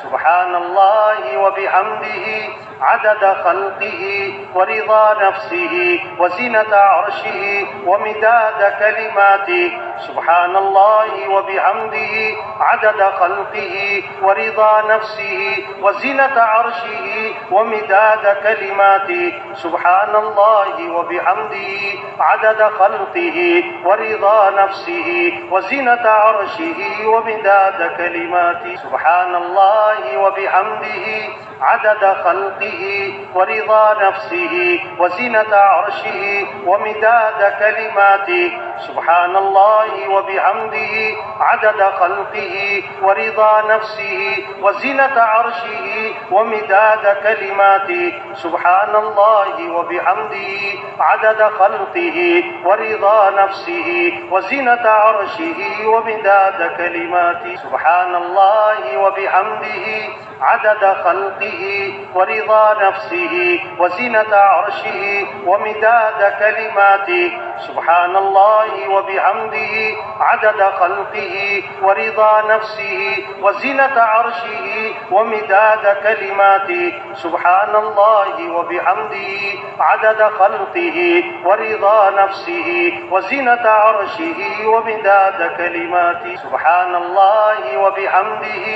سبحان الله وبحمده عدد خلقه ورضا نفسه وزنة عرشه ومداد كلماته سبحان الله وبحمده عدد خلقه ورضا نفسه وزنة عرشه ومداد كلماته سبحان الله وبحمده عدد خلقه ورضا نفسه وزنة عرشه ومداد كلماته سبحان الله وبحمده عدد خلقه ورضا نفسه وزنة عرشه ومداد كلماته سبحان الله وبحمده عدد خلقه ورضا نفسه وزنة عرشه ومداد كلماته سبحان الله وبحمده عدد خلقه ورضا نفسه وزنة عرشه ومداد كلماته سبحان الله وبحمده عدد خلقه ورضا نفسه وزنة عرشه ومداد كلماته سبحان الله وبحمده عدد خلقه ورضا نفسه وزنة عرشه ومداد كلماته سبحان الله وبحمده عدد خلقه ورضا نفسه وزنة عرشه ومداد كلماته سبحان الله وبحمده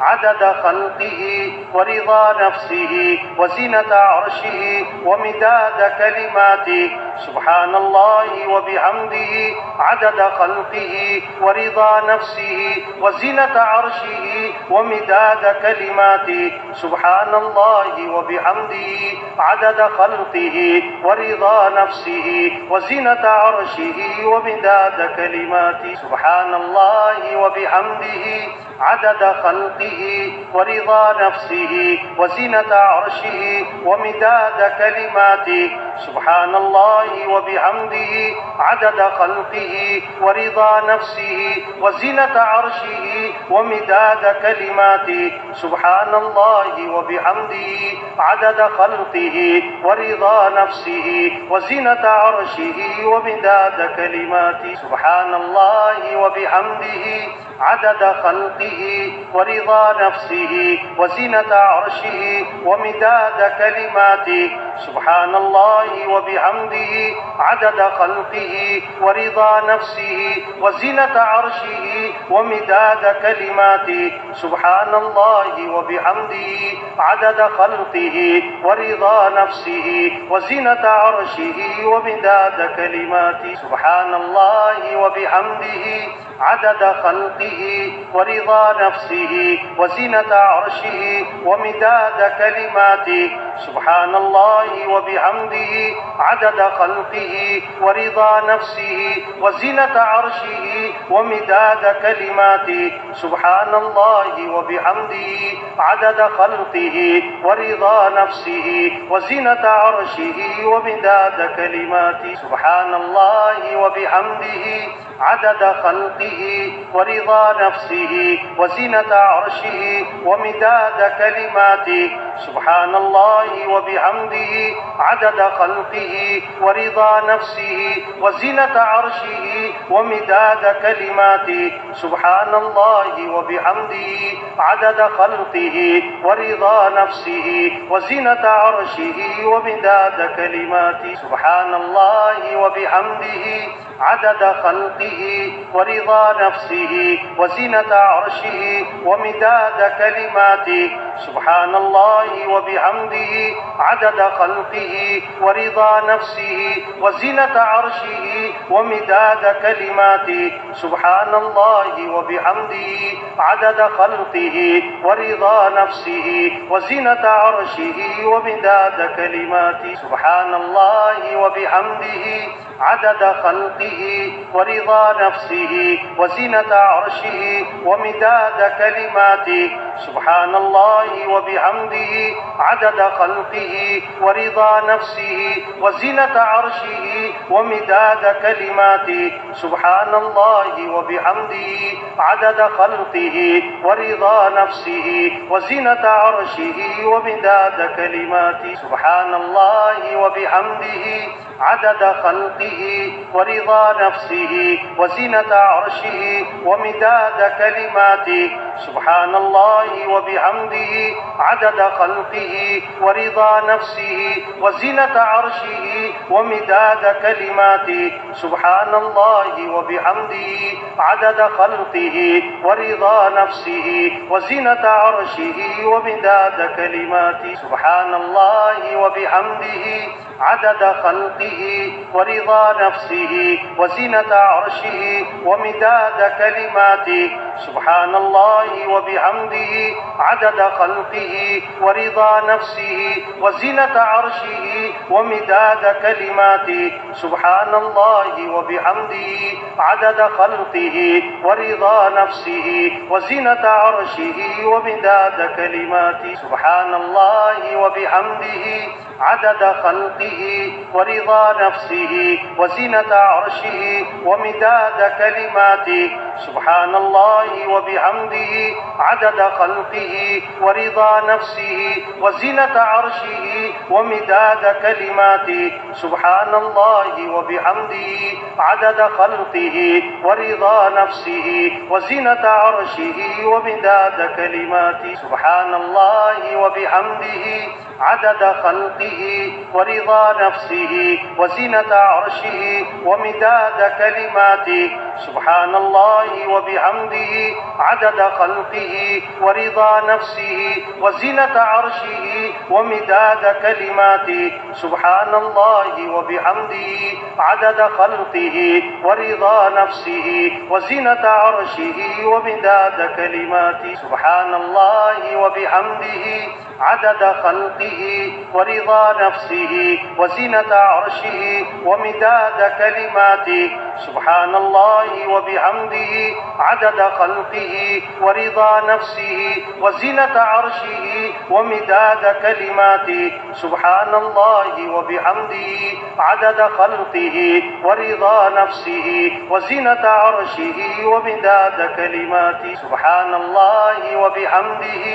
عدد خلقه ورضا نفسه وزنة عرشه ومداد كلماته سبحان الله وبحمده عدد خلقه ورضا نفسه وزنة عرشه ومداد كلماته سبحان الله وبحمده عدد خلقه ورضا نفسه وزنة عرشه ومداد كلماته سبحان الله وبحمده عدد خلقه ورضا نفسه وزنة عرشه ومداد كلماته سبحان الله وبحمده عدد خلقه ورضا نفسه وزنة عرشه ومداد كلماته سبحان الله وبحمده عدد خلقه ورضا نفسه وزنة عرشه ومداد كلماته سبحان الله وبحمده عدد خلقه ورضا نفسه وزنة عرشه ومداد كلماته سبحان الله وبحمده عدد خلقه ورضا نفسه وزنة عرشه ومداد كلماته سبحان الله وبحمده عدد خلقه ورضا نفسه وزنة عرشه ومداد كلماته سبحان الله وبحمده عدد خلقه ورضا نفسه وزنة عرشه ومداد كلماته سبحان الله وبحمده عدد خلقه ورضا نفسه وزنة عرشه ومداد كلماته سبحان الله وبحمده عدد خلقه ورضا نفسه وزنة عرشه ومداد كلماته سبحان الله وبحمده عدد خلقه ورضا نفسه وزنة عرشه ومداد كلماته سبحان الله وبحمده عدد خلقه ورضا نفسه وزنة عرشه ومداد كلماته سبحان الله وبحمده عدد خلقه ورضا نفسه وزنة عرشه ومداد كلماته سبحان الله وبحمده عدد خلقه ورضا نفسه وزنة عرشه ومداد كلماته سبحان الله وبحمده عدد خلقه ورضا نفسه وزنة عرشه ومداد كلماته سبحان الله وبحمده عدد خلقه ورضا نفسه وزنة عرشه ومداد كلماته سبحان الله وبحمده عدد خلقه ورضا نفسه وزنة عرشه ومداد كلماته سبحان الله وبحمده عدد خلقه ورضا نفسه وزنة عرشه ومداد كلماته سبحان الله وبحمده عدد خلقه ورضا نفسه وزنة عرشه ومداد كلماته سبحان الله وبحمده عدد خلقه ورضا نفسه وزنة عرشه ومداد كلماته سبحان الله وبحمده عدد خلقه ورضا نفسه وزنة عرشه ومداد كلماته سبحان الله وبحمده عدد خلقه ورضا نفسه وزنة عرشه ومداد كلماته سبحان الله وبحمده عدد خلقه ورضا نفسه وزنة عرشه ومداد كلماته سبحان الله وبحمده عدد خلقه ورضا نفسه وزنة عرشه ومداد كلماته سبحان الله وبحمده عدد خلقه ورضا نفسه وزنة عرشه ومداد كلماته سبحان الله وبحمده عدد خلقه ورضا نفسه وزنة عرشه ومداد كلماته سبحان الله وبحمده عدد خلقه ورضا نفسه وزنة عرشه ومداد كلماته سبحان الله وبحمده عدد خلقه ورضا نفسه وزنة عرشه ومداد كلماته سبحان الله وبحمده عدد خلقه ورضا نفسه وزنة عرشه ومداد كلماته سبحان الله وبحمده عدد خلقه ورضا نفسه وزنة عرشه ومداد كلماته سبحان الله وبحمده عدد خلقه ورضا نفسه وزنة عرشه ومداد كلماته سبحان الله وبحمده عدد خلقه ورضا نفسه وزنة عرشه ومداد كلماته سبحان الله وبحمده عدد خلقه ورضا نفسه وزنة عرشه ومداد كلماته سبحان الله وبحمده عدد خلقه ورضا نفسه وزنة عرشه ومداد كلماته سبحان الله وبحمده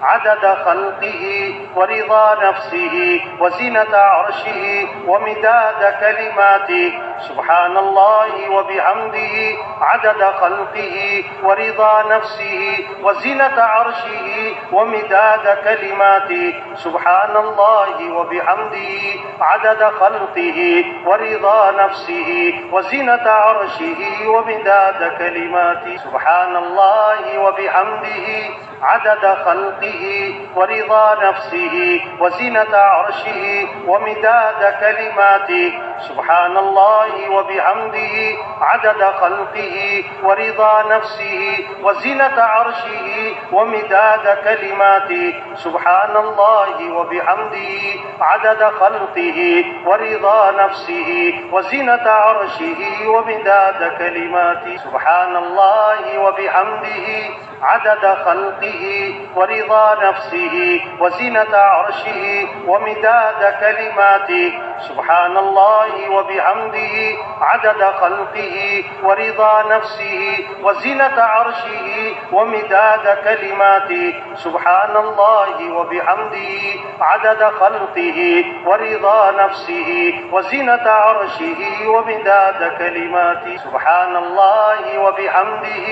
عدد خلقه ورضا نفسه وزنة عرشه ومداد كلماته سبحان الله وبحمده عدد خلقه ورضا نفسه وزنة عرشه ومداد كلماته سبحان الله وبحمده عدد خلقه ورضا نفسه وزنة عرشه ومداد كلماته سبحان الله وبحمده عدد خلقه ورضا نفسه وزنة عرشه ومداد كلماته سبحان الله وبحمده عدد خلقه ورضا نفسه وزنة عرشه ومداد كلماته سبحان الله وبحمده عدد خلقه ورضا نفسه وزنة عرشه ومداد كلماته سبحان الله وبحمده عدد خلقه ورضا نفسه وزنة عرشه ومداد كلماته سبحان الله وبحمده عدد خلقه ورضا نفسه وزنة عرشه ومداد كلماته سبحان الله وبحمده عدد خلقه ورضا نفسه وزنة عرشه ومداد كلماته سبحان الله وبحمده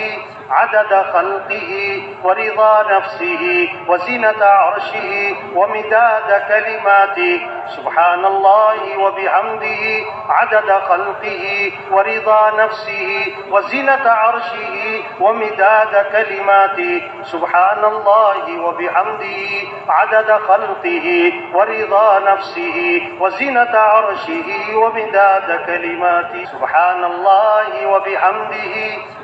عدد خلقه ورضا نفسه وزنة عرشه ومداد كلماته سبحان الله وبحمده عدد خلقه ورضا نفسه وزنة عرشه ومداد كلماته سبحان الله وبحمده عدد خلقه ورضا نفسه وزنة عرشه ومداد كلماته سبحان الله وبحمده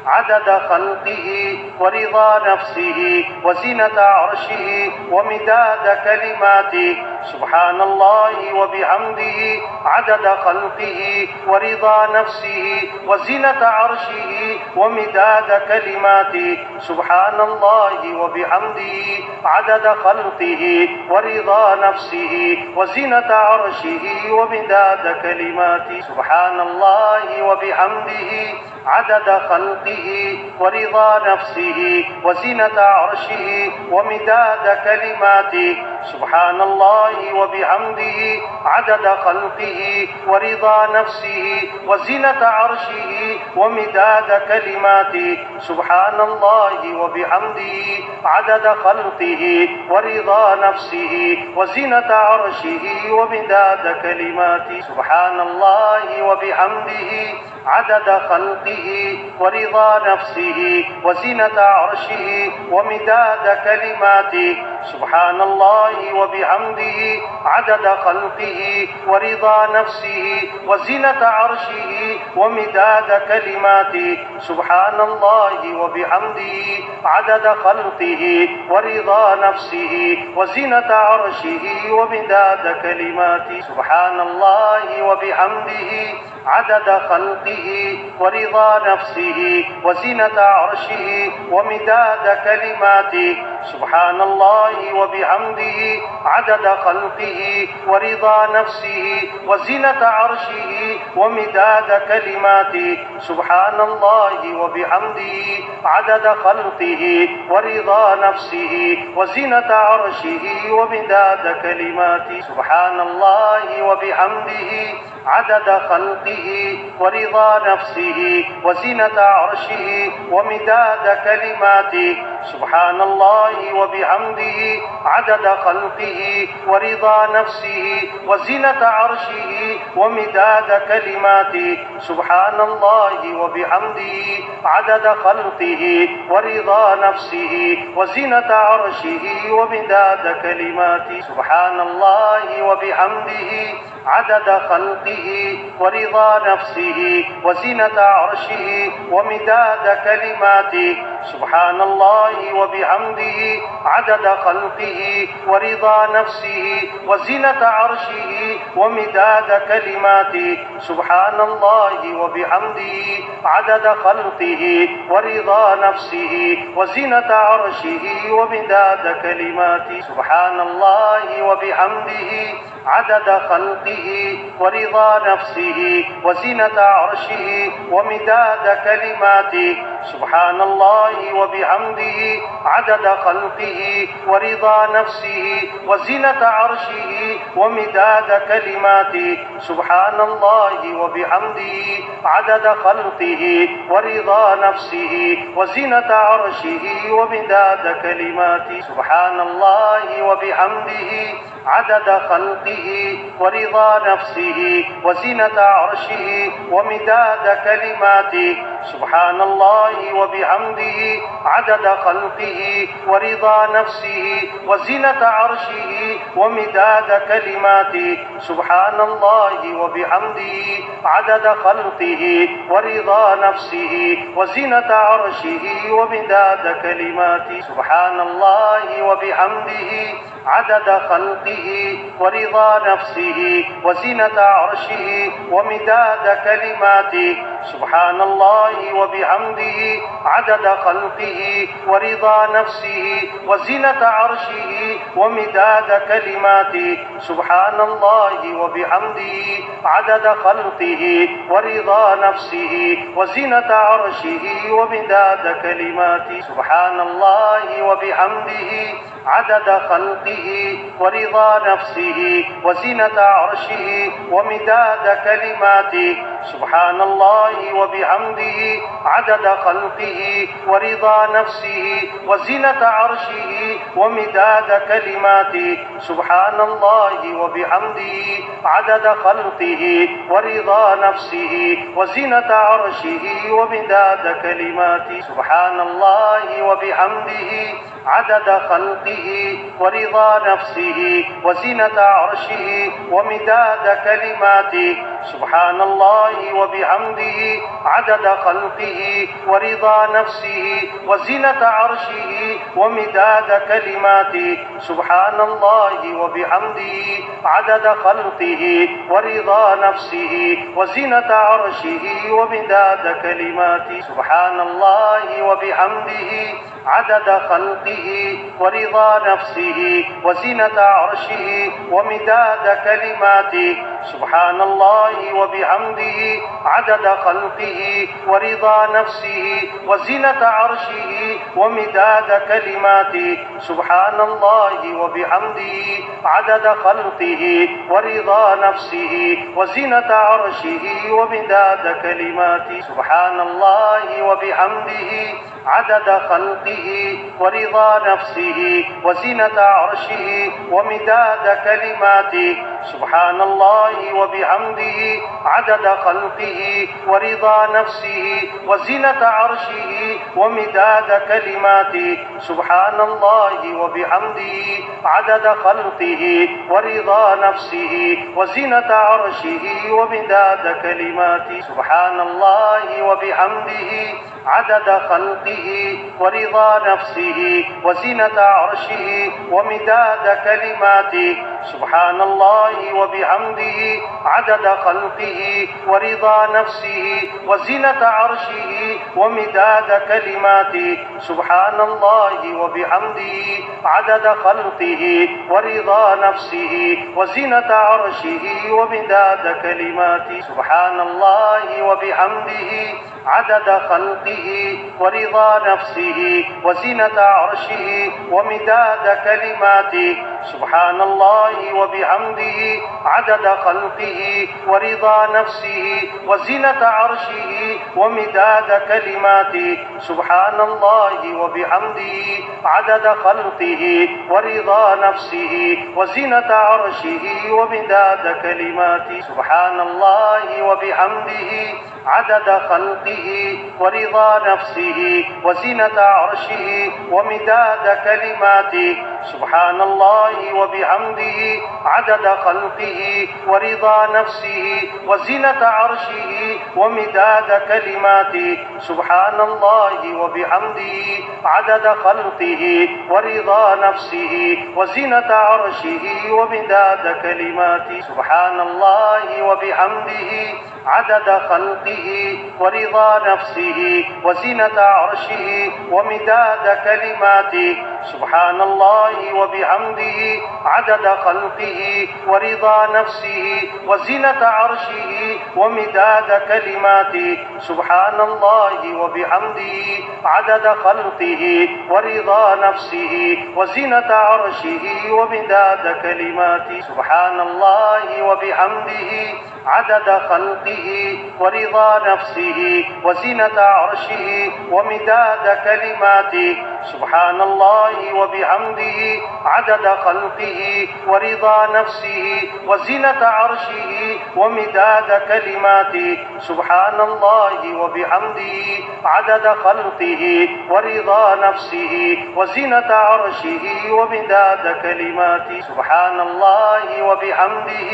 عدد خلقه ورضا نفسه وزنة عرشه ومداد كلماته سبحان الله وبحمده عدد خلقه ورضا نفسه وزنة عرشه ومداد كلماته سبحان الله وبحمده عدد خلقه ورضا نفسه وزنة عرشه ومداد كلماته سبحان الله وبحمده عدد خلقه ورضا نفسه وزنة عرشه ومداد كلماته سبحان الله وبحمده عدد خلقه ورضا نفسه وزنة عرشه ومداد كلماته سبحان الله وبحمده عدد خلقه ورضا نفسه وزنة عرشه ومداد كلماته سبحان الله وبحمده عدد خلقه ورضا نفسه وزنة عرشه ومداد كلماته سبحان الله وبحمده عدد خلقه ورضا نفسه وزنة عرشه ومداد كلماته سبحان الله وبحمده عدد خلقه ورضا نفسه وزنة عرشه ومداد كلماته سبحان الله وبحمده عدد خلقه ورضا نفسه وزنة عرشه ومداد كلماته سبحان الله وبحمده عدد خلقه ورضا نفسه وزنة عرشه ومداد كلماته سبحان الله وبحمده عدد خلقه ورضا نفسه وزنة عرشه ومداد كلماته سبحان الله وبحمده عدد خلقه ورضا نفسه وزنة عرشه ومداد كلماته سبحان الله وبحمده عدد خلقه ورضا نفسه وزنة عرشه ومداد كلماته سبحان الله وبحمده عدد خلقه ورضا نفسه وزنة عرشه ومداد كلماته سبحان الله وبحمده عدد خلقه ورضا نفسه وزنة عرشه ومداد كلماته سبحان الله وبحمده عدد خلقه ورضا نفسه وزنة عرشه ومداد كلماته سبحان الله وبحمده عدد خلقه ورضا نفسه وزنة عرشه ومداد كلماته سبحان الله وبحمده عدد خلقه ورضا نفسه وزنة عرشه ومداد كلماته سبحان الله وبحمده عدد خلقه ورضا نفسه وزنة عرشه ومداد كلماته سبحان الله وبحمده عدد خلقه ورضا نفسه وزنة عرشه ومداد كلماته سبحان الله وبحمده عدد خلقه ورضا نفسه وزنة عرشه ومداد كلماته سبحان الله وبحمده عدد خلقه ورضا نفسه وزنة عرشه ومداد كلماته سبحان الله وبحمده عدد خلقه ورضا نفسه وزنة عرشه ومداد كلماته سبحان الله وبحمده عدد خلقه ورضا نفسه وزنة عرشه ومداد كلماته سبحان الله وبحمده عدد خلقه ورضا نفسه وزنة عرشه ومداد كلماته سبحان الله وبحمده عدد خلقه ورضا نفسه وزنة عرشه ومداد كلماته سبحان الله وبحمده عدد خلقه ورضا نفسه وزنة عرشه ومداد كلماته سبحان الله وبحمده عدد خلقه ورضا نفسه وزنة عرشه ومداد كلماته سبحان الله وبحمده عدد خلقه ورضا نفسه وزنة عرشه ومداد كلماته سبحان الله وبحمده عدد خلقه ورضا نفسه وزنة عرشه ومداد كلماته سبحان الله وبحمده عدد خلقه ورضا نفسه وزنة عرشه ومداد كلماته سبحان الله وبحمده عدد خلقه ورضا نفسه وزنة عرشه ومداد كلماته سبحان الله وبحمده عدد خلقه ورضا نفسه وزنة عرشه ومداد كلماته سبحان الله الله وبحمده عدد خلقه ورضا نفسه وزنة عرشه ومداد كلماته سبحان الله وبحمده عدد خلقه ورضا نفسه وزنة عرشه ومداد كلماته سبحان الله وبحمده عدد خلقه ورضا نفسه وزنة عرشه ومداد كلماته سبحان الله وبحمده عدد خلقه ورضا نفسه وزنة عرشه ومداد كلماته سبحان الله وبحمده عدد خلقه ورضا نفسه وزنة عرشه ومداد كلماته سبحان الله وبحمده عدد خلقه ورضا نفسه وزنة عرشه ومداد كلماته سبحان الله وبحمده عدد خلقه ورضا نفسه وزنة عرشه ومداد كلماته سبحان الله وبحمده عدد خلقه ورضا نفسه وزنة عرشه ومداد كلماته سبحان الله وبحمده عدد خلقه ورضا نفسه وزنة عرشه ومداد كلماته سبحان الله وبحمده عدد خلقه ورضا نفسه وزنة عرشه ومداد كلماته سبحان الله وبحمده عدد خلقه ورضا نفسه وزنة عرشه ومداد كلماته سبحان الله وبحمده عدد خلقه ورضا نفسه وزنة عرشه ومداد كلماته سبحان الله وبحمده عدد خلقه ورضا نفسه وزنة عرشه ومداد كلماته سبحان الله وبحمده عدد خلقه ورضا نفسه وزنة عرشه ومداد كلماته سبحان الله وبحمده عدد خلقه ورضا نفسه وزنة عرشه ومداد كلماته سبحان الله وبحمده عدد خلقه ورضا نفسه وزنة عرشه ومداد كلماته سبحان الله وبحمده عدد خلقه ورضا نفسه وزنة عرشه ومداد كلماته سبحان الله وبحمده عدد خلقه ورضا نفسه وزنة عرشه ومداد كلماته سبحان الله وبحمده عدد خلقه ورضا نفسه وزنة عرشه ومداد كلماته سبحان الله وبحمده عدد خلقه ورضا نفسه وزنة عرشه ومداد كلماته سبحان الله وبحمده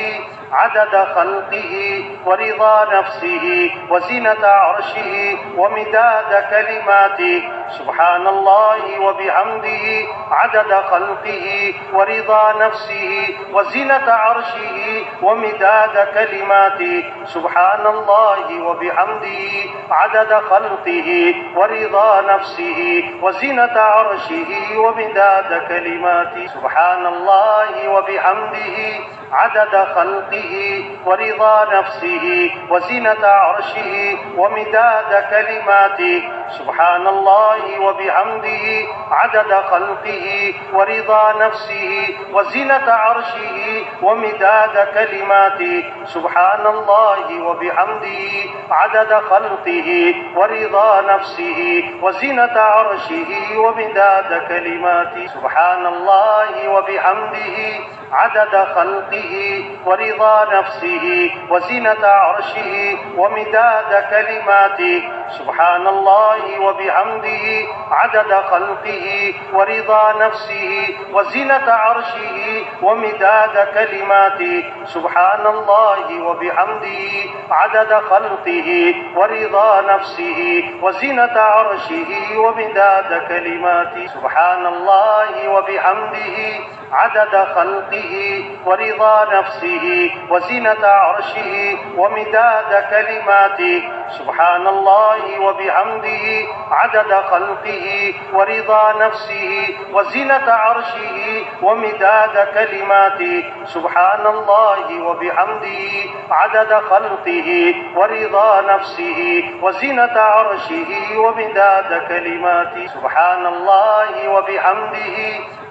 عدد خلقه ورضا نفسه وزنة عرشه ومداد كلماته سبحان الله وبحمده عدد خلقه ورضا نفسه وزنة عرشه ومداد كلماته سبحان الله وبحمده عدد خلقه ورضا نفسه وزنة عرشه ومداد كلماته سبحان الله وبحمده عدد خلقه ورضا نفسه وزنة عرشه ومداد كلماته سبحان الله وبحمده عدد خلقه ورضا نفسه وزنة عرشه ومداد كلماته سبحان الله وبحمده عدد خلقه ورضا نفسه وزنة عرشه ومداد كلماته سبحان الله وبحمده عدد خلقه ورضا نفسه وزنة عرشه ومداد كلماته سبحان الله وبحمده عدد خلقه ورضا نفسه وزنة عرشه ومداد كلماته سبحان الله وبحمده عدد خلقه ورضا نفسه وزنة عرشه ومداد كلماته سبحان الله وبحمده عدد خلقه ورضا نفسه وزنة عرشه ومداد كلماته سبحان الله وبحمده عدد خلقه ورضا نفسه وزنة عرشه ومداد كلماته سبحان الله وبحمده عدد خلقه ورضا نفسه وزنة عرشه ومداد كلماته سبحان الله وبحمده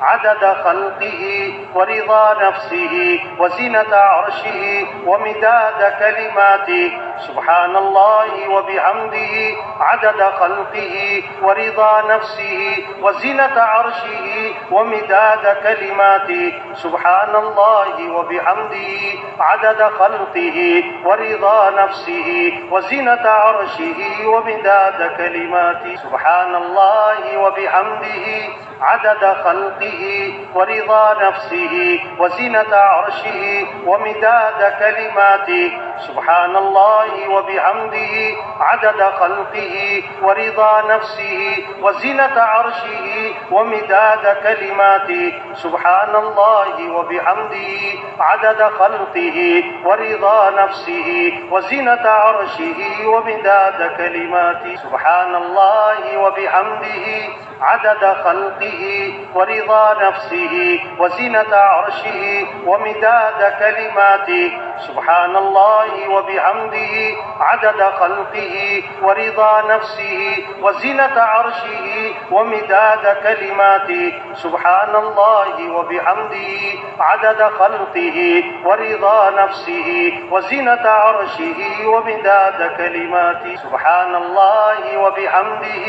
عدد خلقه ورضا نفسه وزنة عرشه ومداد كلماته سبحان الله وبحمده عدد خلقه ورضا نفسه وزنة عرشه ومداد كلماته سبحان الله وبحمده عدد خلقه ورضا نفسه وزنة عرشه ومداد كلماته سبحان الله وبحمده عدد خلقه ورضا نفسه وزنة عرشه ومداد كلماته سبحان الله وبحمده عدد خلقه ورضا نفسه وزنة عرشه ومداد كلماته سبحان الله وبحمده عدد خلقه ورضا نفسه وزنة عرشه ومداد كلماته سبحان الله وبحمده عدد خلقه ورضا نفسه وزنة عرشه ومداد كلماته سبحان الله وبحمده عدد خلقه ورضا نفسه وزنة عرشه ومداد كلماته سبحان الله وبحمده عدد خلقه ورضا نفسه وزنة عرشه ومداد كلماته سبحان الله وبحمده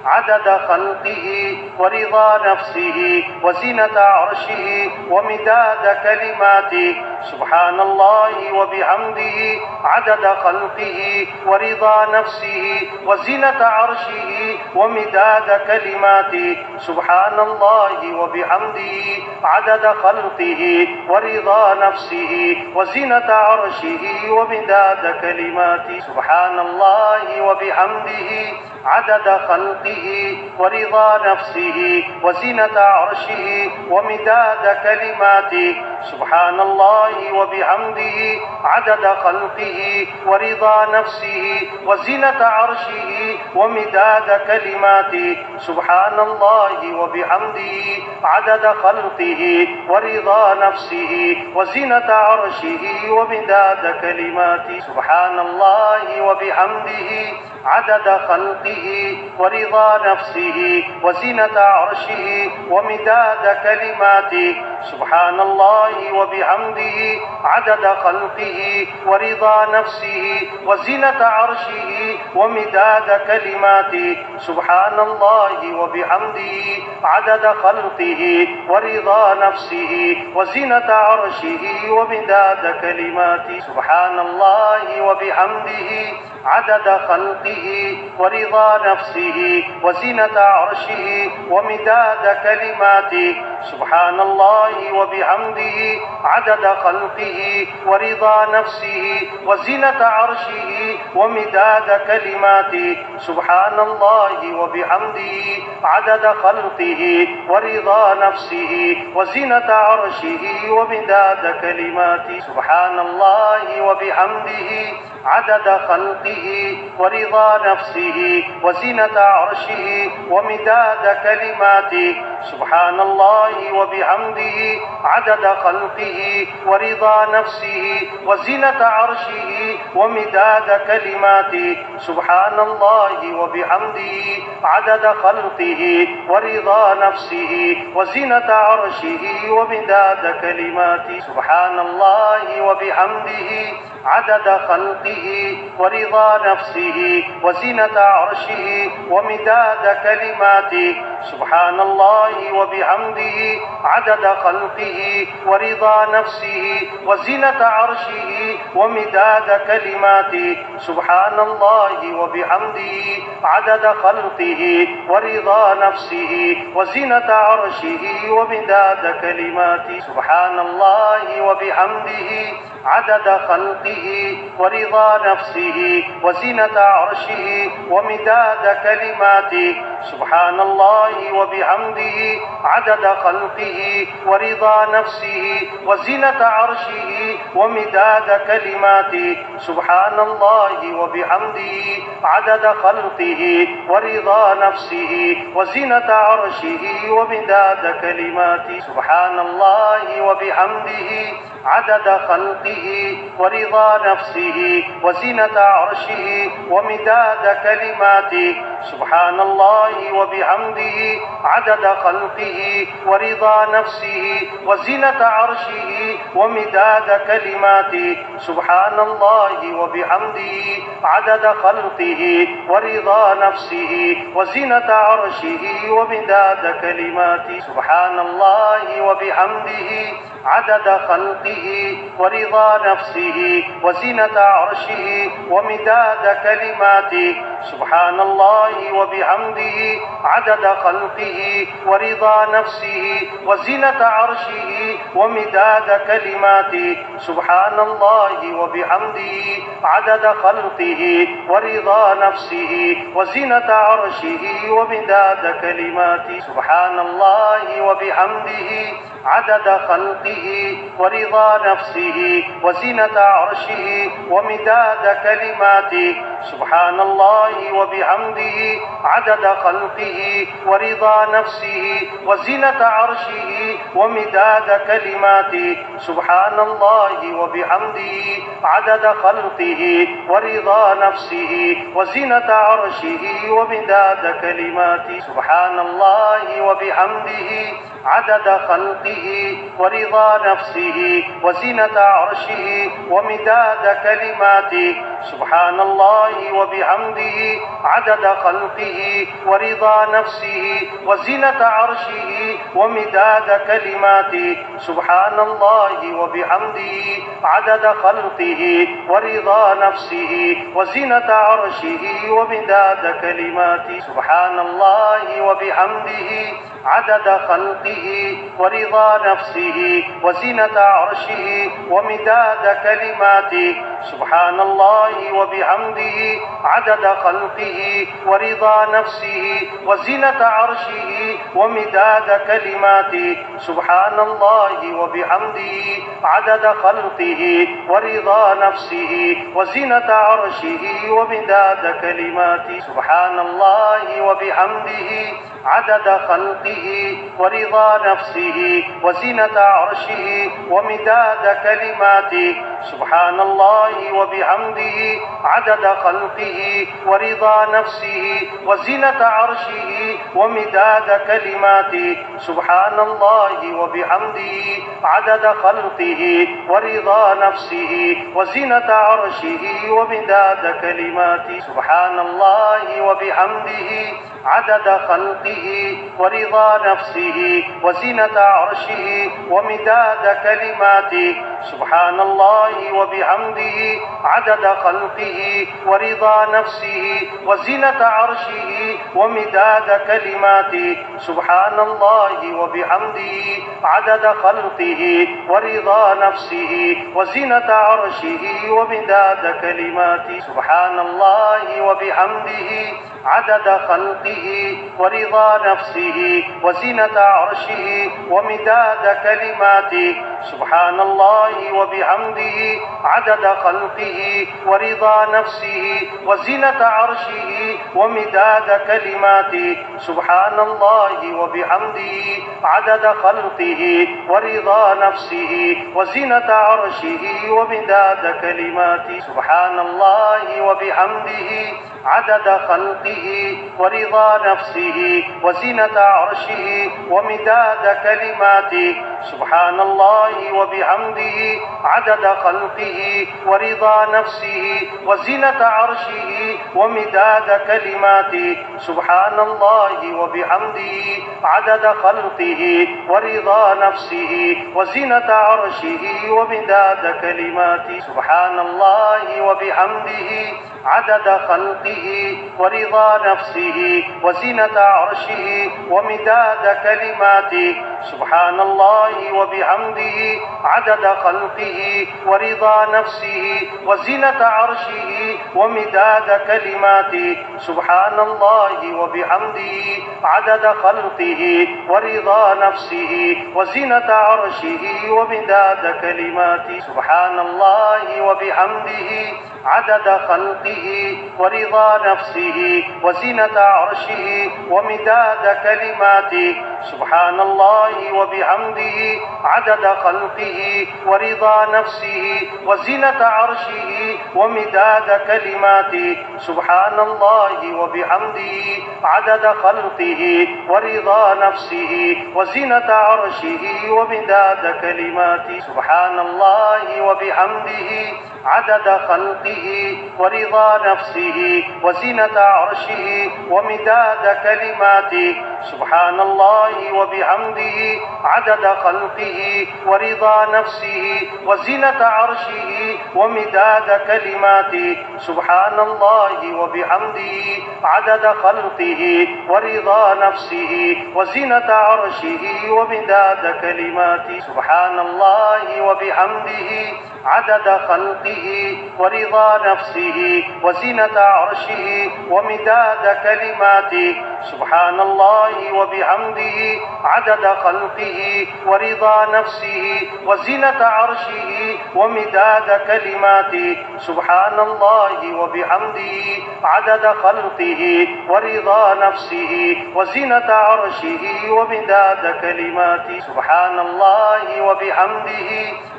عدد خلقه ورضا نفسه وزنة عرشه ومداد كلماته سبحان الله وبحمده عدد خلقه ورضا نفسه وزنة عرشه ومداد كلماته سبحان الله وبحمده عدد خلقه ورضا نفسه وزنة عرشه ومداد كلماته سبحان الله وبحمده عدد خلقه ورضا نفسه وزنة عرشه ومداد كلماته سبحان الله وبحمده عدد خلقه ورضا نفسه وزنة عرشه ومداد كلماته سبحان الله وبحمده عدد خلقه ورضا نفسه وزنة عرشه ومداد كلماته سبحان الله وبحمده عدد خلقه ورضا نفسه وزنة عرشه ومداد كلماته سبحان الله وبحمده عدد خلقه ورضا نفسه وزنة عرشه ومداد كلماته سبحان الله وبحمده عدد خلقه ورضا نفسه وزنة عرشه ومداد كلماته سبحان الله وبحمده عدد خلقه ورضا نفسه وزنة عرشه ومداد كلماته سبحان الله وبحمده عدد خلقه ورضا نفسه وزنة عرشه ومداد كلماته سبحان الله وبحمده عدد خلقه ورضا نفسه وزنة عرشه ومداد كلماته سبحان الله وبحمده عدد خلقه ورضا نفسه وزنة عرشه ومداد كلماته سبحان الله وبحمده عدد خلقه ورضا نفسه وزنة عرشه ومداد كلماته سبحان الله وبحمده عدد خلقه ورضا نفسه وزنة عرشه ومداد كلماته سبحان الله وبحمده عدد خلقه ورضا نفسه وزنة عرشه ومداد كلماته سبحان الله وبحمده عدد خلقه ورضا نفسه وزنة عرشه ومداد كلماته سبحان الله وبحمده عدد خلقه ورضا نفسه وزنة عرشه ومداد كلماته سبحان الله وبحمده عدد خلقه ورضا نفسه وزنة عرشه ومداد كلماته سبحان الله وبحمده عدد خلقه ورضا نفسه وزنة عرشه ومداد كلماته سبحان الله وبحمده عدد خلقه ورضا نفسه وزنة عرشه ومداد كلماته سبحان الله وبحمده عدد خلقه ورضا نفسه وزنة عرشه ومداد كلماته سبحان الله وبحمده عدد خلقه ورضا نفسه وزنة عرشه ومداد كلماته سبحان الله وبحمده عدد خلقه ورضا نفسه وزنة عرشه ومداد كلماته سبحان الله وبحمده عدد خلقه ورضا نفسه وزنة عرشه ومداد كلماته سبحان الله وبحمده عدد خلقه ورضا نفسه وزنة عرشه ومداد كلماته سبحان الله وبحمده عدد خلقه ورضا نفسه وزنة عرشه ومداد كلماته سبحان الله وبحمده عدد خلقه ورضا نفسه وزنة عرشه ومداد كلماته سبحان الله وبحمده عدد خلقه ورضا نفسه وزنة عرشه ومداد كلماته سبحان الله وبحمده عدد خلقه ورضا نفسه وزنة عرشه ومداد كلماته سبحان الله وبحمده عدد خلقه ورضا نفسه وزنة عرشه ومداد كلماته سبحان الله وبحمده عدد خلقه ورضا نفسه وزنة عرشه ومداد كلماته سبحان الله وبحمده عدد خلقه ورضا نفسه وزنة عرشه ومداد كلماته سبحان الله وبحمده عدد خلقه ورضا نفسه وزنة عرشه ومداد كلماته سبحان الله وبحمده عدد خلقه ورضا نفسه وزنة عرشه ومداد كلماته سبحان الله وبحمده عدد خلقه ورضا نفسه وزنة عرشه ومداد كلماته سبحان الله وبحمده عدد خلقه ورضا نفسه وزنة عرشه ومداد كلماته سبحان الله وبحمده عدد خلقه ورضا نفسه وزنة عرشه ومداد كلماته سبحان الله وبحمده عدد خلقه ورضا نفسه وزنة عرشه ومداد كلماته سبحان الله وبحمده عدد خلقه ورضا نفسه وزنة عرشه ومداد كلماته سبحان الله وبحمده عدد خلقه ورضا نفسه وزنة عرشه ومداد كلماته سبحان الله وبحمده عدد خلقه ورضا نفسه وزنة عرشه ومداد كلماته سبحان الله وبحمده عدد خلقه ورضا نفسه وزنة عرشه ومداد كلماته سبحان الله وبحمده عدد خلقه ورضا نفسه وزنة عرشه ومداد كلماته سبحان الله وبحمده عدد خلقه ورضا نفسه وزنة عرشه ومداد كلماته سبحان الله وبحمده عدد خلقه ورضا نفسه وزنة عرشه ومداد كلماته سبحان الله وبحمده عدد خلقه ورضا نفسه وزنة عرشه ومداد كلماته سبحان الله وبحمده عدد خلقه ورضا نفسه وزنة عرشه ومداد كلماته سبحان الله وبحمده عدد خلقه ورضا نفسه وزنة عرشه ومداد كلماته سبحان الله وبحمده عدد خلقه ورضا نفسه وزنة عرشه ومداد كلماته سبحان الله وبحمده عدد خلقه ورضا نفسه وزنة عرشه ومداد كلماته سبحان الله وبحمده عدد خلقه ورضا نفسه وزنة عرشه ومداد كلماته سبحان الله وبحمده عدد خلقه ورضا نفسه وزنة عرشه ومداد كلماته سبحان الله وبحمده عدد خلقه ورضا نفسه وزنة عرشه ومداد كلماته سبحان الله وبحمده عدد خلقه ورضا نفسه وزنة عرشه ومداد كلماته سبحان الله وبحمده عدد خلقه ورضا نفسه وزنة عرشه ومداد كلماته سبحان الله وبحمده عدد خلقه ورضا نفسه وزنة عرشه ومداد كلماته سبحان الله وبحمده عدد خلقه ورضا نفسه وزنة عرشه ومداد كلماته سبحان الله وبحمده عدد خلقه ورضا نفسه وزنة عرشه ومداد كلماته سبحان الله وبحمده عدد خلقه ورضا نفسه وزنة عرشه ومداد كلماته سبحان الله وبحمده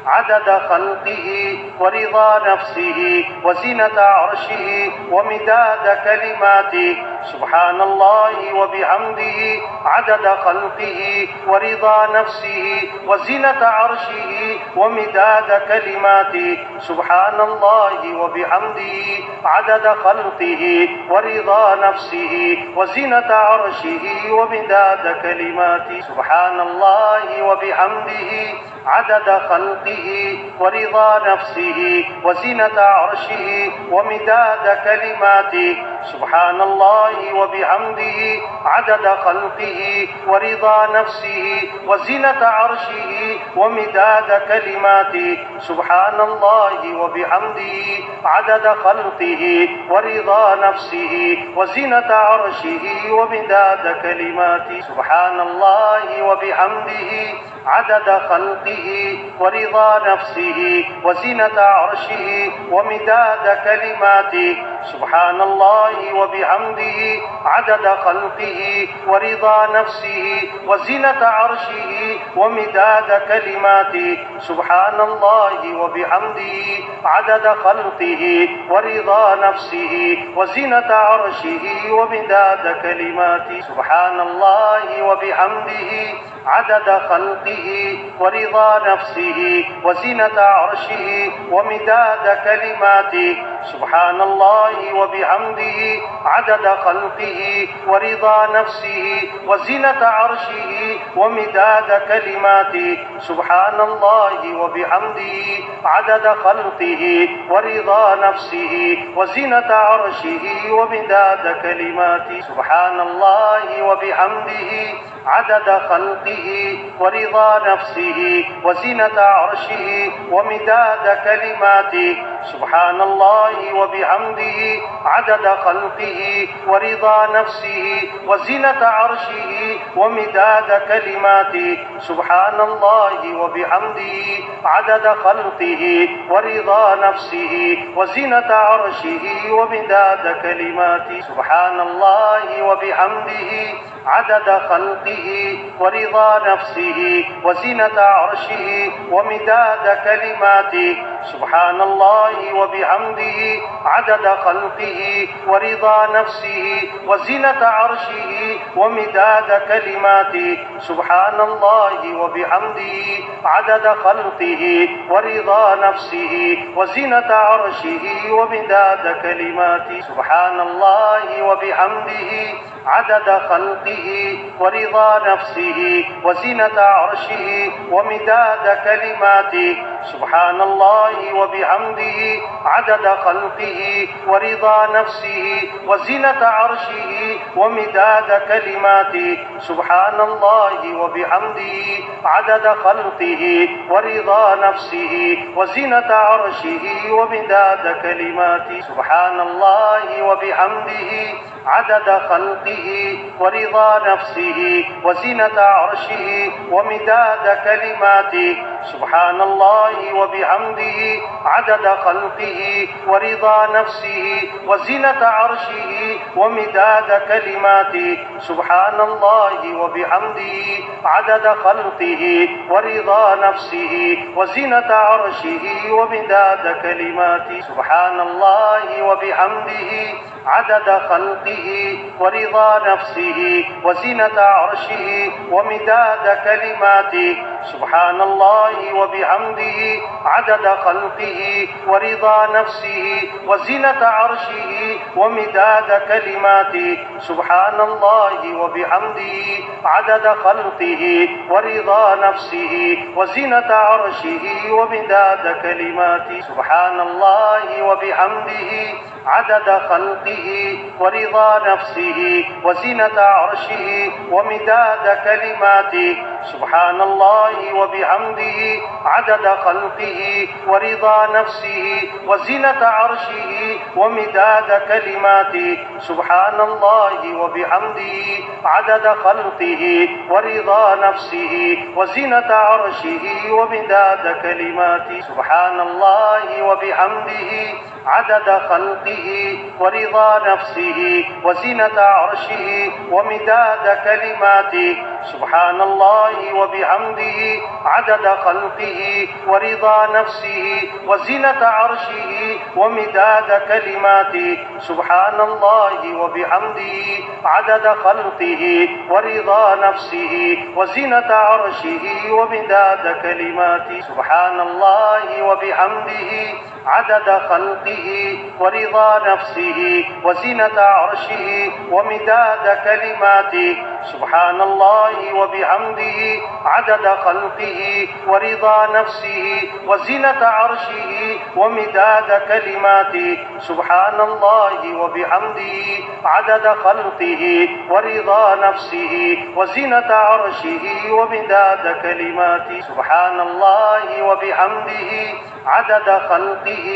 عدد خلقه ورضا نفسه وزنة عرشه ومداد كلماته سبحان الله وبحمده عدد خلقه ورضا نفسه وزنة عرشه ومداد كلماته سبحان الله وبحمده عدد خلقه ورضا نفسه وزنة عرشه ومداد كلماته سبحان الله وبحمده عدد خلقه ورضا نفسه وزنة عرشه ومداد كلماته سبحان الله وبحمده عدد خلقه ورضا نفسه وزنة عرشه ومداد كلماته سبحان الله وبحمده عدد خلقه ورضا نفسه وزنة عرشه ومداد كلماته سبحان الله وبحمده عدد خلقه ورضا نفسه وزنة عرشه ومداد كلماته سبحان الله وبحمده عدد خلقه ورضا نفسه وزنة عرشه ومداد كلماته سبحان الله وبحمده عدد خلقه ورضا نفسه وزنة عرشه ومداد كلماته سبحان الله وبحمده عدد خلقه ورضا نفسه وزنة عرشه ومداد كلماته سبحان الله وبحمده عدد خلقه ورضا نفسه وزنة عرشه ومداد كلماته سبحان الله وبحمده عدد خلقه ورضا نفسه وزنة عرشه ومداد كلماته سبحان الله وبحمده عدد خلقه ورضا نفسه وزنة عرشه ومداد كلماته سبحان الله وبحمده عدد خلقه ورضا نفسه وزنة عرشه ومداد كلماته سبحان الله وبحمده عدد خلقه ورضا نفسه وزنة عرشه ومداد كلماته سبحان الله وبحمده عدد خلقه ورضا نفسه وزنة عرشه ومداد كلماته سبحان الله وبحمده عدد خلقه ورضا نفسه وزنة عرشه ومداد كلماته سبحان الله وبحمده عدد خلقه ورضا نفسه وزنة عرشه ومداد كلماته سبحان الله وبحمده عدد خلقه ورضا نفسه وزنة عرشه ومداد كلماته سبحان الله وبحمده عدد خلقه ورضا نفسه وزنة عرشه ومداد كلماته سبحان الله وبحمده عدد خلقه ورضا نفسه وزنة عرشه ومداد كلماته سبحان الله وبحمده عدد خلقه ورضا نفسه وزنة عرشه ومداد كلماته سبحان الله وبحمده عدد خلقه ورضا نفسه وزنة عرشه ومداد كلماته سبحان الله وبحمده عدد خلقه ورضا نفسه وزنة عرشه ومداد كلماته سبحان الله وبحمده عدد خلقه ورضا نفسه وزنة عرشه ومداد كلماته سبحان الله وبحمده عدد خلقه ورضا نفسه وزنة عرشه ومداد كلماته سبحان الله وبحمده عدد خلقه ورضا نفسه وزنة عرشه ومداد كلماته سبحان الله وبحمده عدد خلقه ورضا نفسه وزنة عرشه ومداد كلماته سبحان الله وبحمده عدد خلقه ورضا نفسه وزنة عرشه ومداد كلماته سبحان الله وبحمده عدد خلقه ورضا نفسه وزنة عرشه ومداد كلماته سبحان الله وبحمده عدد خلقه ورضا نفسه وزنة عرشه ومداد كلماته سبحان الله وبحمده عدد خلقه ورضا نفسه وزنة عرشه ومداد كلماته سبحان الله وبحمده عدد خلقه ورضا نفسه وزنة عرشه ومداد كلماته سبحان الله وبحمده عدد خلقه ورضا نفسه وزنة عرشه ومداد كلماته سبحان الله وبحمده عدد خلقه ورضا نفسه وزنة عرشه ومداد كلماته سبحان الله وبحمده عدد خلقه ورضا نفسه وزنة عرشه ومداد كلماته سبحان الله وبحمده عدد خلقه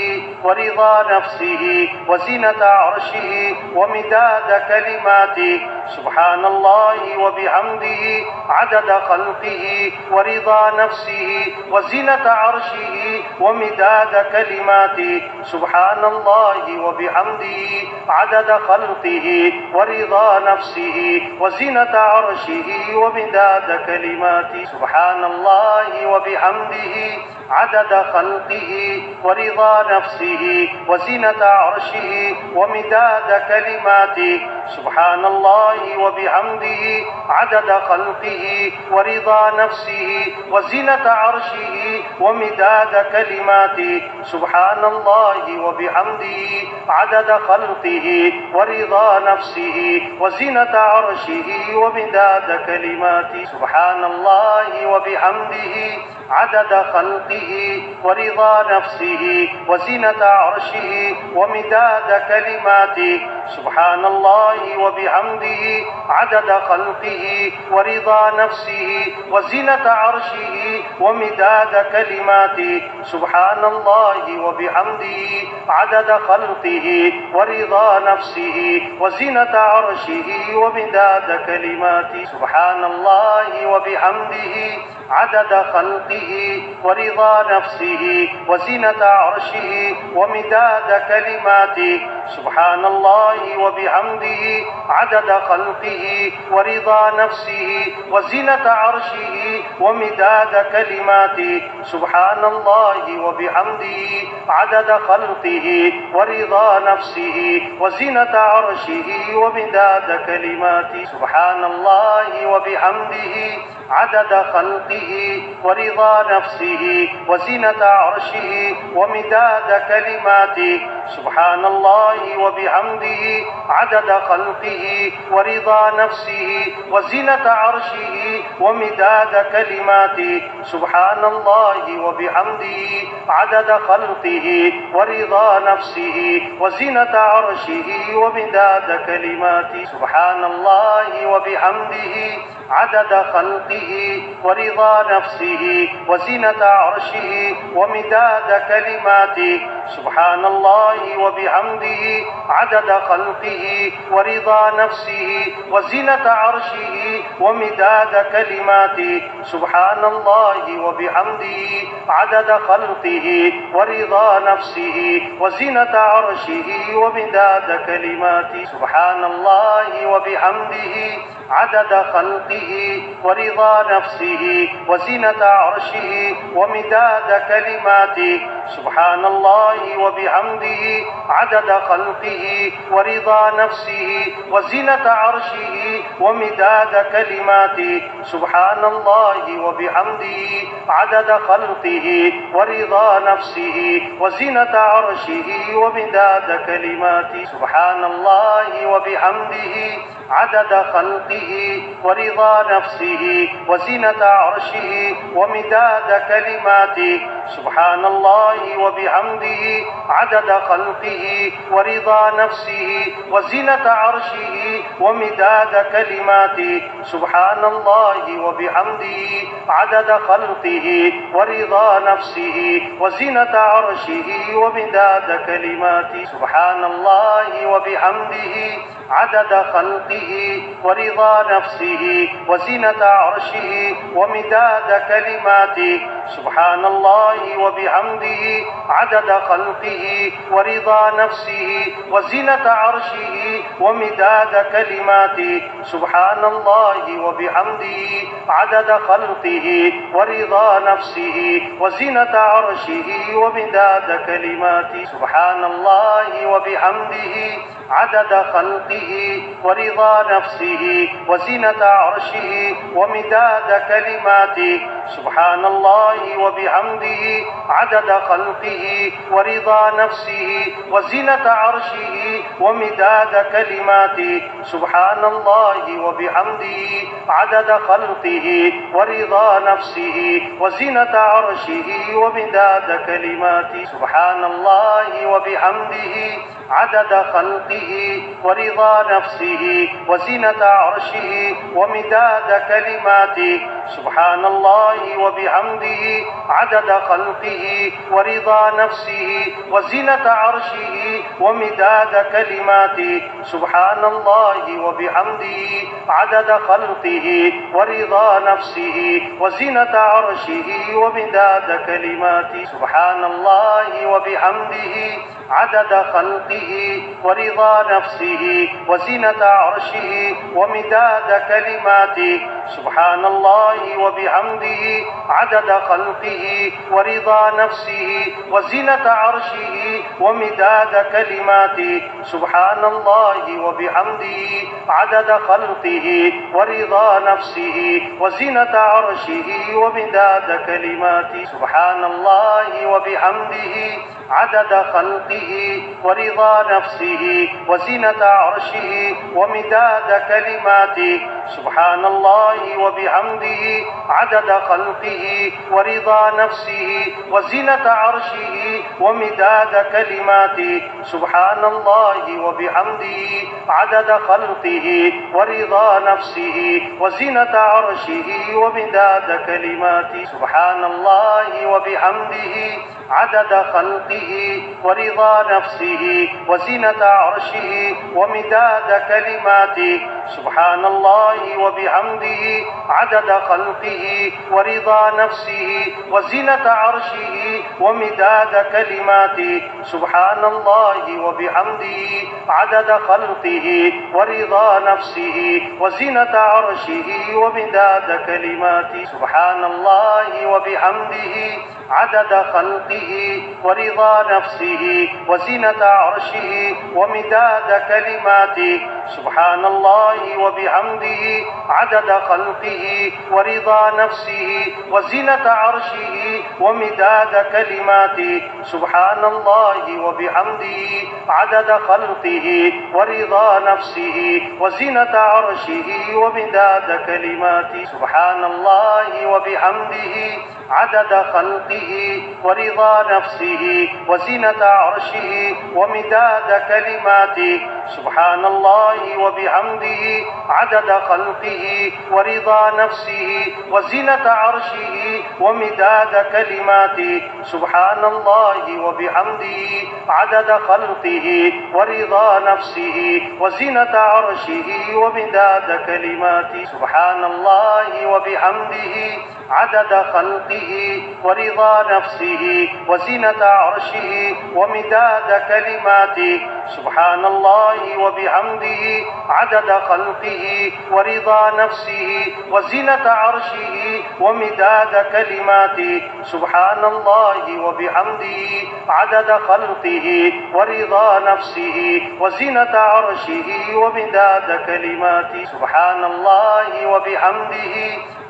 ورضا نفسه وزنة عرشه ومداد كلماته سبحان الله وبحمده عدد خلقه ورضا نفسه وزنة عرشه ومداد كلماته سبحان الله وبحمده عدد خلقه ورضا نفسه وزنة عرشه ومداد كلماته سبحان الله وبحمده عدد خلقه ورضا نفسه وزنة عرشه ومداد كلماته سبحان الله وبحمده عدد خلقه ورضا نفسه وزنة عرشه ومداد كلماته سبحان الله وبحمده عدد خلقه ورضا نفسه وزنة عرشه ومداد كلماته سبحان الله وبحمده عدد خلقه ورضا نفسه وزنة عرشه ومداد كلماته سبحان الله وبحمده عدد خلقه ورضا نفسه وزنة عرشه ومداد كلماته سبحان الله وبحمده عدد خلقه ورضا نفسه وزنة عرشه ومداد كلماته سبحان الله وبحمده عدد خلقه ورضا نفسه وزنة عرشه ومداد كلماته سبحان الله وبحمده عدد خلقه ورضا نفسه وزنة عرشه ومداد كلماته سبحان الله وبحمده عدد خلقه ورضا نفسه وزنة عرشه ومداد كلماته سبحان الله وبحمده عدد خلقه ورضا نفسه وزنة عرشه ومداد كلماته سبحان الله الله وبحمده عدد خلقه ورضا نفسه وزنة عرشه ومداد كلماته سبحان الله وبحمده عدد خلقه ورضا نفسه وزنة عرشه ومداد كلماته سبحان الله وبحمده عدد خلقه ورضا نفسه وزنة عرشه ومداد كلماته سبحان الله وبحمده عدد خلقه ورضا نفسه وزنة عرشه ومداد كلماته سبحان الله وبحمده عدد خلقه ورضا نفسه وزنة عرشه ومداد كلماته سبحان الله وبحمده عدد خلقه ورضا نفسه وزنة عرشه ومداد كلماته سبحان الله وبحمده عدد خلقه ورضا نفسه وزنة عرشه ومداد كلماته سبحان الله وبحمده عدد خلقه ورضا نفسه وزنة عرشه ومداد كلماته سبحان الله وبحمده عدد خلقه ورضا نفسه وزنة عرشه ومداد كلماته سبحان الله وبحمده عدد خلقه ورضا نفسه وزنة عرشه ومداد كلماته سبحان الله وبحمده عدد خلقه ورضا نفسه وزنة عرشه ومداد كلماته سبحان الله وبحمده عدد خلقه ورضا نفسه وزنة عرشه ومداد كلماته سبحان الله وبحمده عدد خلقه ورضا نفسه وزنة عرشه ومداد كلماته سبحان الله وبحمده عدد خلقه ورضا نفسه وزنة عرشه ومداد كلماته سبحان الله وبحمده عدد خلقه ورضا نفسه وزنة عرشه ومداد كلماته سبحان الله وبحمده عدد خلقه ورضا نفسه وزنة عرشه ومداد كلماته سبحان الله وبحمده عدد خلقه ورضا نفسه وزنة عرشه ومداد كلماته سبحان الله وبحمده عدد خلقه ورضا نفسه وزنة عرشه ومداد كلماته سبحان الله وبحمده عدد خلقه ورضا نفسه وزنة عرشه ومداد كلماته سبحان الله وبحمده عدد خلقه ورضا نفسه وزنة عرشه ومداد كلماته سبحان الله وبحمده عدد خلقه ورضا نفسه وزنة عرشه ومداد كلماته سبحان الله وبحمده عدد خلقه ورضا نفسه وزنة عرشه ومداد كلماته سبحان الله وبحمده عدد خلقه ورضا نفسه وزنة عرشه ومداد كلماته سبحان الله وبحمده عدد خلقه ورضا نفسه وزنة عرشه ومداد كلماته سبحان الله وبحمده عدد خلقه ورضا نفسه وزنة عرشه ومداد كلماته سبحان الله وبحمده عدد خلقه ورضا نفسه وزنة عرشه ومداد كلماته سبحان الله وبحمده عدد خلقه ورضا نفسه وزنة عرشه ومداد كلماته سبحان الله وبحمده عدد خلقه ورضا نفسه وزنة عرشه ومداد كلماته سبحان الله وبحمده عدد خلقه ورضا نفسه وزنة عرشه ومداد كلماته سبحان الله وبحمده عدد خلقه ورضا نفسه وزنة عرشه ومداد كلماته سبحان الله وبحمده عدد خلقه ورضا نفسه وزنة عرشه ومداد كلماته سبحان الله وبحمده عدد خلقه ورضا نفسه وزنة عرشه ومداد كلماته سبحان الله وبحمده عدد خلقه ورضا نفسه وزنة عرشه ومداد كلماته سبحان الله وبحمده عدد خلقه ورضا نفسه وزنة عرشه ومداد كلماته سبحان الله وبحمده عدد خلقه ورضا نفسه وزنة عرشه ومداد كلماته سبحان الله وبحمده عدد خلقه ورضا نفسه وزنة عرشه ومداد كلماته سبحان الله وبحمده عدد خلقه ورضا نفسه وزنة عرشه ومداد كلماته سبحان الله وبحمده عدد خلقه ورضا نفسه وزنة عرشه ومداد كلماته سبحان الله وبحمده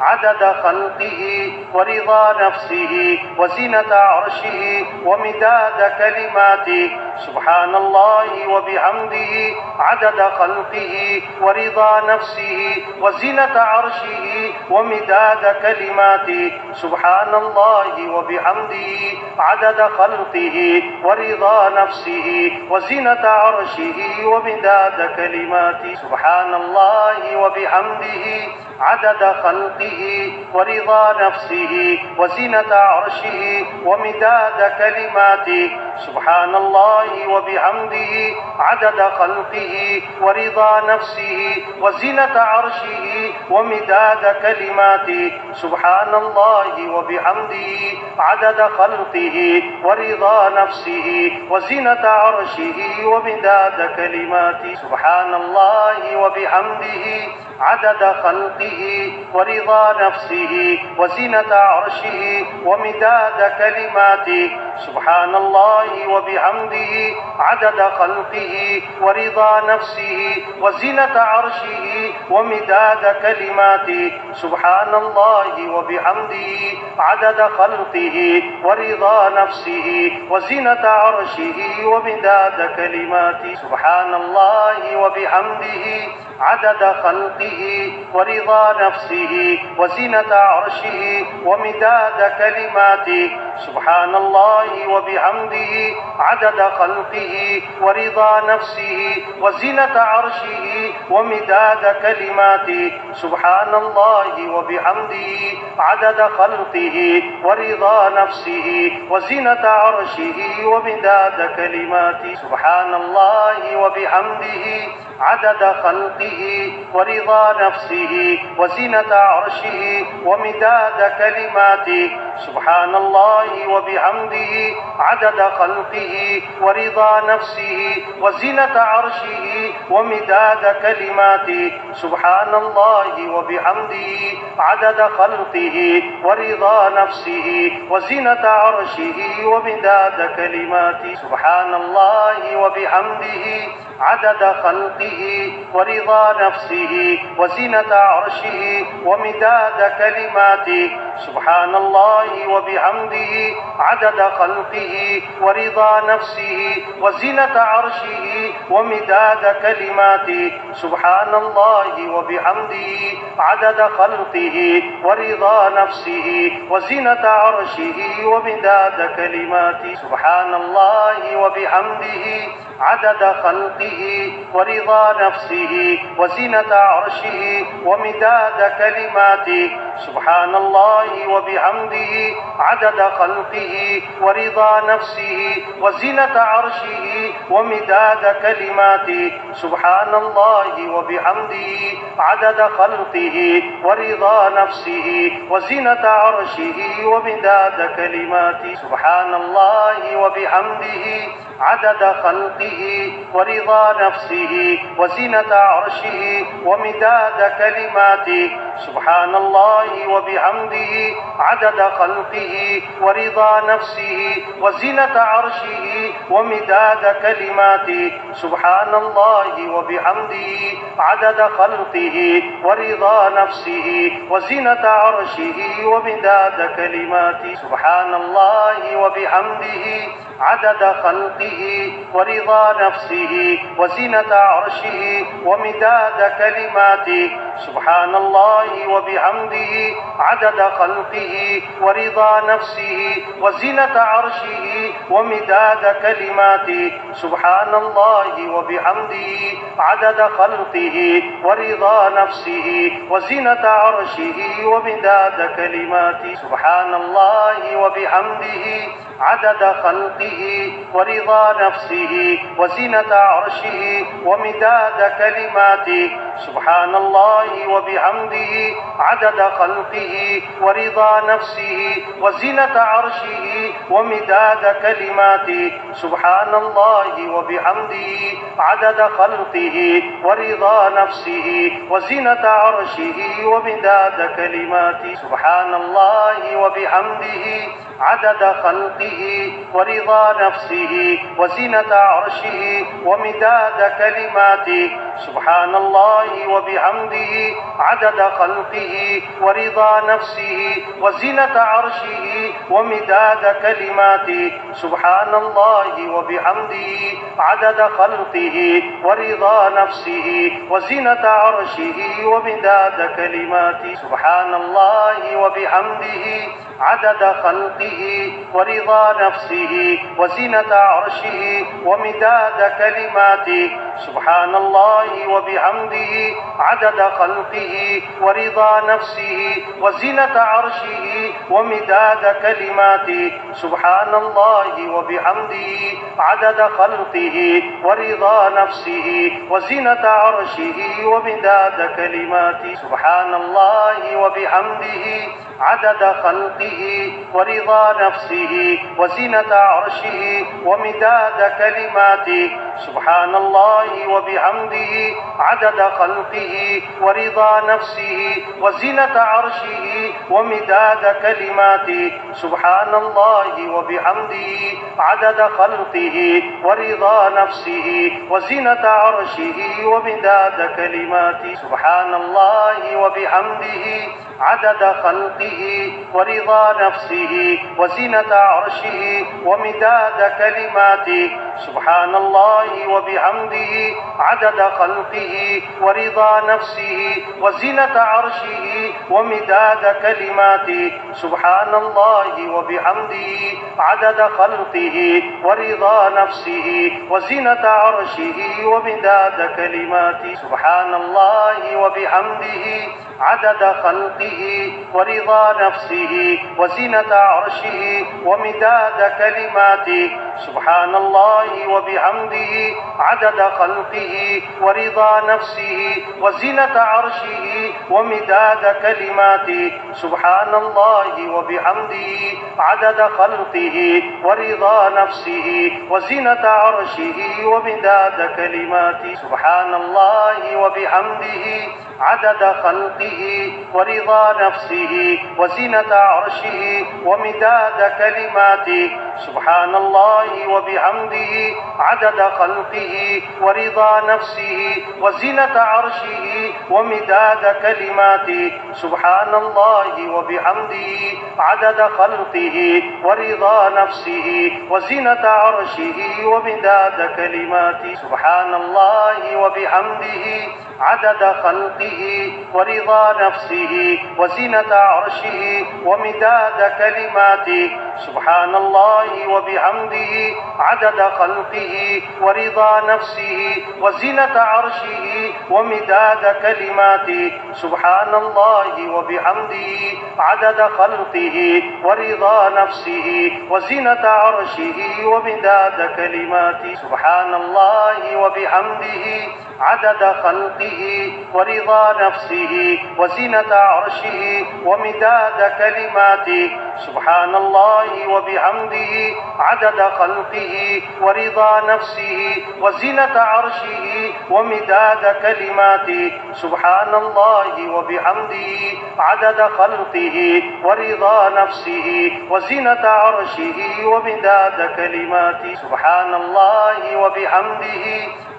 عدد خلقه ورضا نفسه وزنة عرشه ومداد كلماته سبحان الله وبحمده عدد خلقه ورضا نفسه وزنة عرشه ومداد كلماته سبحان الله وبحمده عدد خلقه ورضا نفسه وزنة عرشه ومداد كلماته سبحان الله وبحمده عدد خلقه ورضا نفسه وزنة عرشه ومداد كلماته سبحان الله وبحمده عدد خلقه ورضا نفسه وزنة عرشه ومداد كلماته سبحان الله وبحمده عدد خلقه ورضا نفسه وزنة عرشه ومداد كلماته سبحان الله وبحمده عدد خلقه ورضا نفسه وزنة عرشه ومداد كلماته سبحان الله وبحمده عدد خلقه ورضا نفسه وزنة عرشه ومداد كلماته سبحان الله وبحمده عدد خلقه ورضا نفسه وزنة عرشه ومداد كلماته سبحان الله وبحمده عدد خلقه ورضا نفسه وزنة عرشه ومداد كلماته سبحان الله وبحمده عدد خلقه ورضا نفسه وزنة عرشه ومداد كلماته سبحان الله وبحمده عدد خلقه ورضا نفسه وزنة عرشه ومداد كلماته سبحان الله وبحمده عدد خلقه ورضا نفسه وزنة عرشه ومداد كلماته سبحان الله وبحمده عدد خلقه ورضا نفسه وزنة عرشه ومداد كلماته سبحان الله وبحمده عدد خلقه ورضا نفسه وزنة عرشه ومداد كلماته سبحان الله وبحمده عدد خلقه ورضا نفسه وزنة عرشه ومداد كلماته سبحان الله وبحمده عدد خلقه ورضا نفسه وزنة عرشه ومداد كلماته سبحان الله وبحمده عدد خلقه ورضا نفسه وزنة عرشه ومداد كلماته سبحان الله وبحمده عدد خلقه ورضا نفسه وزنة عرشه ومداد كلماته سبحان الله وبحمده عدد خلقه ورضا نفسه وزنة عرشه ومداد كلماته سبحان الله وبحمده عدد خلقه ورضا نفسه وزنة عرشه ومداد كلماته سبحان الله وبحمده عدد خلقه ورضا نفسه وزنة عرشه ومداد كلماته سبحان الله وبحمده عدد خلقه ورضا نفسه وزنة عرشه ومداد كلماته سبحان الله وبحمده عدد خلقه ورضا نفسه وزنة عرشه ومداد كلماته سبحان الله وبحمده عدد خلقه ورضا نفسه وزنة عرشه ومداد كلماته سبحان الله وبحمده عدد خلقه ورضا نفسه وزنة عرشه ومداد كلماته سبحان الله وبحمده عدد خلقه ورضا نفسه وزنة عرشه ومداد كلماته سبحان الله وبحمده عدد خلقه ورضا نفسه وزنة عرشه ومداد كلماته سبحان الله وبحمده عدد خلقه ورضا نفسه وزنة عرشه ومداد كلماته سبحان الله وبحمده عدد خلقه ورضا نفسه وزنة عرشه ومداد كلماته سبحان الله وبحمده عدد خلقه ورضا نفسه وزنة عرشه ومداد كلماته سبحان الله وبحمده عدد خلقه ورضا نفسه وزنة عرشه ومداد كلماته سبحان الله وبحمده عدد خلقه ورضا نفسه وزنة عرشه ومداد كلماته سبحان الله وبحمده عدد خلقه ورضا نفسه وزنة عرشه ومداد كلماته سبحان الله وبحمده عدد خلقه ورضا نفسه وزنة عرشه ومداد كلماته سبحان الله وبحمده عدد خلقه ورضا نفسه وزنة عرشه ومداد كلماته سبحان الله وبحمده عدد خلقه ورضا نفسه وزنة عرشه ومداد كلماته سبحان الله وبحمده عدد خلقه ورضا نفسه وزنة عرشه ومداد كلماته سبحان الله وبحمده عدد خلقه ورضا نفسه وزنة عرشه ومداد كلماته سبحان الله وبحمده عدد خلقه ورضا نفسه وزنة عرشه ومداد كلماته سبحان الله وبحمده عدد خلقه ورضا نفسه وزنة عرشه ومداد كلماته سبحان الله وبحمده عدد خلقه ورضا نفسه وزنة عرشه ومداد كلماته سبحان الله وبحمده عدد خلقه ورضا نفسه وزنة عرشه ومداد كلماته سبحان الله وبحمده عدد خلقه ورضا نفسه وزنة عرشه ومداد كلماته سبحان الله وبحمده عدد خلقه ورضا نفسه وزنة عرشه ومداد كلماته سبحان الله وبحمده عدد خلقه ورضا نفسه وزنة عرشه ومداد كلماته سبحان الله وبحمده عدد خلقه ورضا نفسه وزنة عرشه ومداد كلماته سبحان الله وبحمده عدد خلقه ورضا نفسه وزنة عرشه ومداد كلماته سبحان الله وبحمده عدد خلقه ورضا نفسه وزنة عرشه ومداد كلماته سبحان الله وبحمده عدد خلقه ورضا نفسه وزنة عرشه ومداد كلماته سبحان الله وبحمده عدد خلقه ورضا نفسه وزنة عرشه ومداد كلماته سبحان الله وبحمده عدد خلقه ورضا نفسه وزنة عرشه ومداد كلماته سبحان الله وبحمده عدد خلقه ورضا نفسه وزنة عرشه ومداد كلماته سبحان الله وبحمده عدد خلقه ورضا نفسه وزنة عرشه ومداد كلماته سبحان الله وبحمده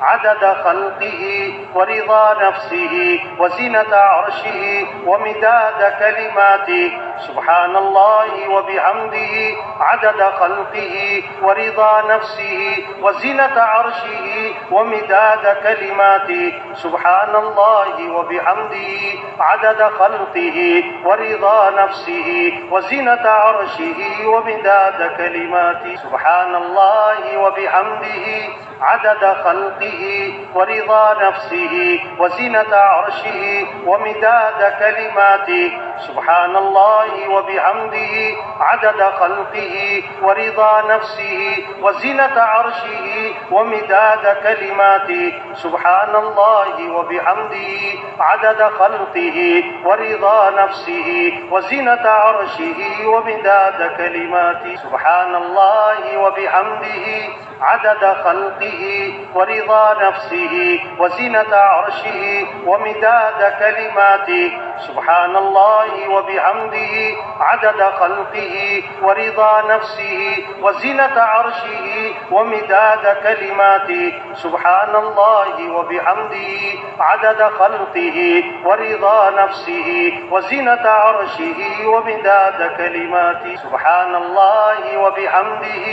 عدد خلقه ورضا نفسه وزنة عرشه ومداد كلماته سبحان الله وبحمده عدد خلقه ورضا نفسه وزنة عرشه ومداد كلماته سبحان الله وبحمده عدد خلقه ورضا نفسه وزنة عرشه ومداد كلماته سبحان الله وبحمده عدد خلقه ورضا نفسه وزنة عرشه ومداد كلماته سبحان الله وبحمده عدد خلقه ورضا نفسه وزنة عرشه ومداد كلماته سبحان الله وبحمده عدد خلقه ورضا نفسه وزنة عرشه ومداد كلماته سبحان الله وبحمده عدد خلقه ورضا نفسه وزنة عرشه ومداد كلماته سبحان الله وبحمده عدد خلقه ورضا نفسه وزنة عرشه ومداد كلماته سبحان الله وبحمده عدد خلقه ورضا نفسه وزنة عرشه ومداد كلماته سبحان الله وبحمده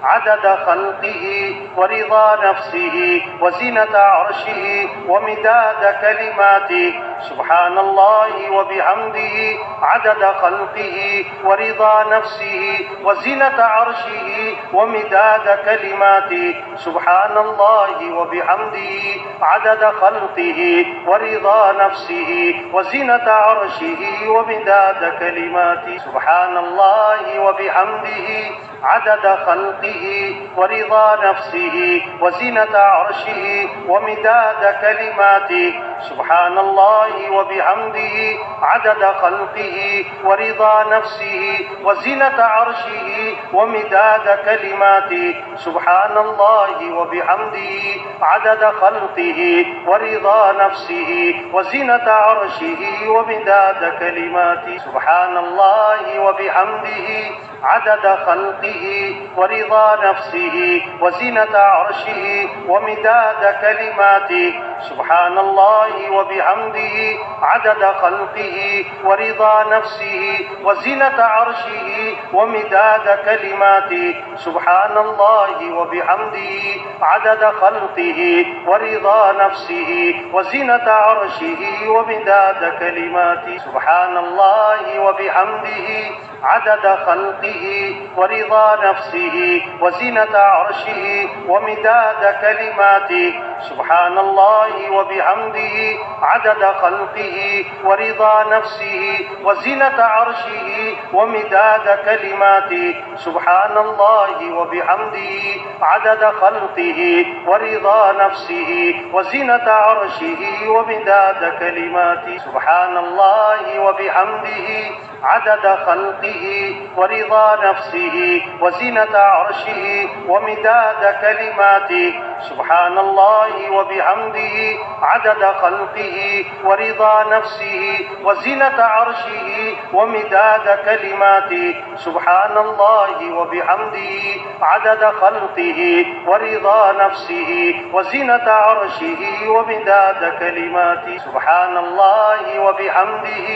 عدد خلقه ورضا نفسه وزنة عرشه ومداد كلماته سبحان الله وبحمده عدد خلقه ورضا نفسه وزنة عرشه ومداد كلماته سبحان الله وبحمده عدد خلقه ورضا نفسه وزنة عرشه ومداد كلماته سبحان الله وبحمده عدد خلقه ورضا نفسه وزنة عرشه ومداد كلماته سبحان الله وبحمده عدد خلقه ورضا نفسه وزنة عرشه ومداد كلماته سبحان الله وبحمده عدد خلقه ورضا نفسه وزنة عرشه ومداد كلماته سبحان الله وبحمده عدد خلقه ورضا نفسه وزنة عرشه ومداد كلماته سبحان الله وبحمده عدد خلقه ورضا نفسه وزنة عرشه ومداد كلماته سبحان الله وبحمده عدد خلقه ورضا نفسه وزنة عرشه ومداد كلماته سبحان الله وبحمده عدد خلقه ورضا نفسه وزنة عرشه ومداد كلماته سبحان الله وبحمده عدد خلقه ورضا نفسه وزنة عرشه ومداد كلماته سبحان الله وبحمده عدد خلقه ورضا نفسه وزنة عرشه ومداد كلماته سبحان الله وبحمده عدد خلقه ورضا نفسه وزنة عرشه ومداد كلماته سبحان الله وبحمده عدد خلقه ورضا نفسه وزنة عرشه ومداد كلماته سبحان الله وبحمده عدد خلقه ورضا نفسه وزنة عرشه ومداد كلماته سبحان الله وبحمده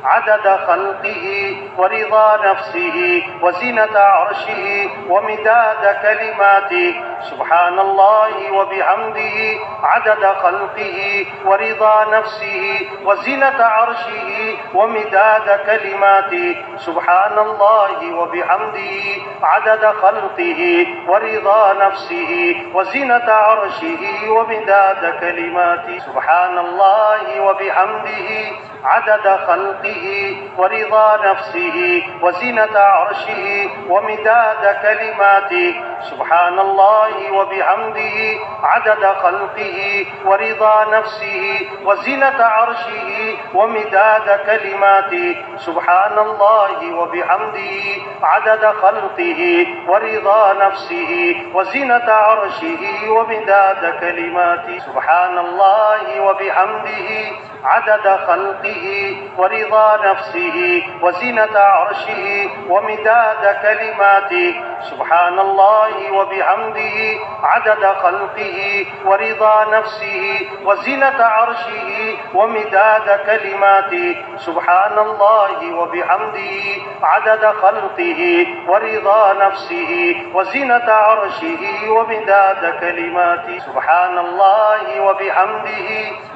عدد خلقه ورضا نفسه وزنة عرشه ومداد كلماته سبحان الله وبحمده عدد خلقه ورضا نفسه وزنة عرشه ومداد كلماته سبحان الله وبحمده عدد خلقه ورضا نفسه وزنة عرشه ومداد كلماته سبحان الله وبحمده عدد خلقه ورضا نفسه وزنة عرشه ومداد كلماته سبحان الله وبحمده عدد خلقه ورضا نفسه وزنة عرشه ومداد كلماته سبحان الله وبحمده عدد خلقه ورضا نفسه وزنة عرشه ومداد كلماته سبحان الله وبحمده عدد خلقه ورضا نفسه وزنة عرشه ومداد كلماته سبحان الله وبحمده عدد خلقه ورضا نفسه وزنة عرشه ومداد كلماته سبحان الله وبحمده عدد خلقه ورضا نفسه وزنة عرشه ومداد كلماته سبحان الله وبحمده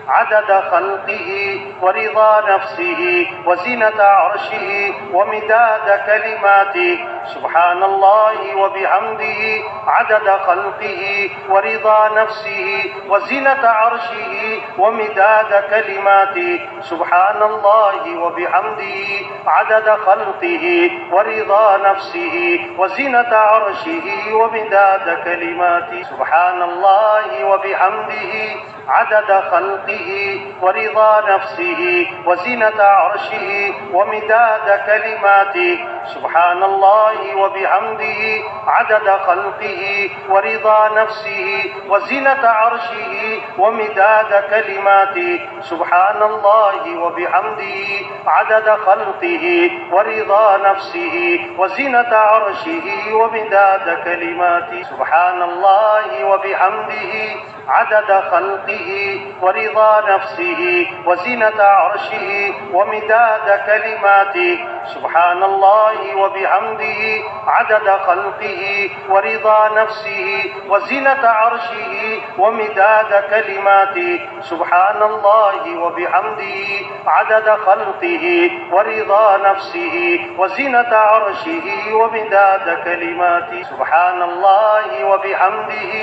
عدد خلقه ورضا نفسه وزنة عرشه ومداد كلماته سبحان الله وبحمده عدد خلقه ورضا نفسه وزنة عرشه ومداد كلماته سبحان الله وبحمده عدد خلقه ورضا نفسه وزنة عرشه ومداد كلماته سبحان الله وبحمده عدد خلقه ورضا نفسه وزنة عرشه ومداد كلماته سبحان الله وبحمده عدد خلقه ورضا نفسه وزنة عرشه ومداد كلماته سبحان الله وبحمده عدد خلقه ورضا نفسه وزنة عرشه ومداد كلماته سبحان الله وبحمده عدد خلقه ورضا نفسه وزنة عرشه ومداد كلماته سبحان الله وبحمده عدد خلقه ورضا نفسه وزنة عرشه ومداد كلماته سبحان الله وبحمده عدد خلقه ورضا نفسه وزنة عرشه ومداد كلماته سبحان الله وبحمده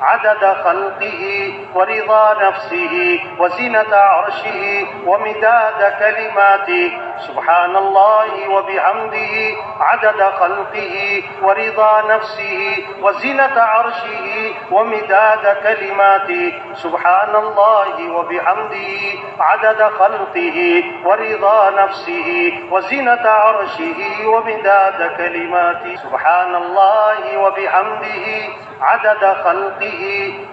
عدد خلقه ورضا نفسه وزنة عرشه ومداد كلماته سبحان الله وبحمده عدد خلقه ورضا نفسه وزنة عرشه ومداد كلماته سبحان الله وبحمده عدد خلقه ورضا نفسه وزنة عرشه ومداد كلماته سبحان الله وبحمده عدد خلقه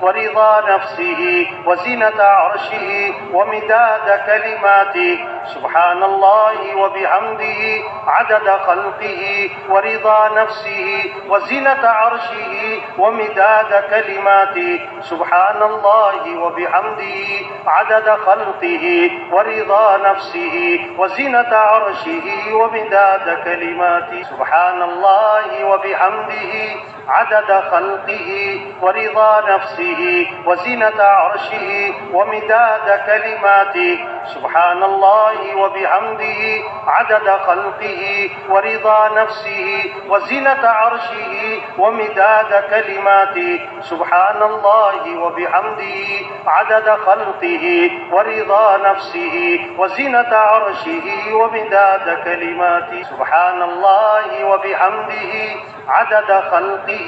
ورضا نفسه وزنة عرشه ومداد كلماته سبحان الله وبحمده عدد خلقه ورضا نفسه وزنة عرشه ومداد كلماته سبحان الله وبحمده عدد خلقه ورضا نفسه وزنة عرشه ومداد كلماته سبحان الله وبحمده عدد خلقه ورضا نفسه وزنة عرشه ومداد كلماته سبحان الله وبحمده عدد خلقه ورضا نفسه وزنة عرشه ومداد كلماته سبحان الله وبحمده عدد خلقه ورضا نفسه وزنة عرشه ومداد كلماته سبحان الله وبحمده عدد خلقه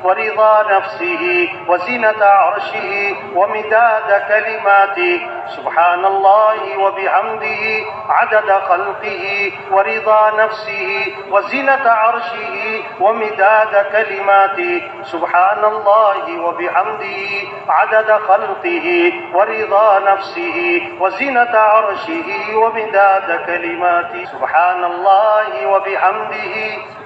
ورضا نفسه وزنة عرشه ومداد كلماته سبحان الله وبحمده عدد خلقه ورضا نفسه وزنة عرشه ومداد كلماته سبحان الله وبحمده عدد خلقه ورضا نفسه وزنة عرشه ومداد كلماته سبحان الله وبحمده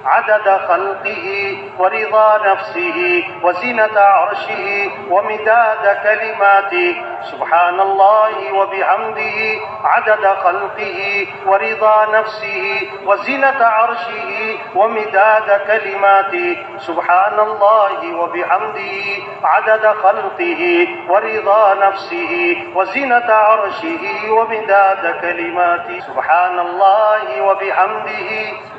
عدد خلقه ورضا نفسه وزنة عرشه ومداد كلماته سبحان الله وبحمده عدد خلقه ورضا نفسه وزنة عرشه ومداد كلماته سبحان الله وبحمده عدد خلقه ورضا نفسه وزنة عرشه ومداد كلماته سبحان الله وبحمده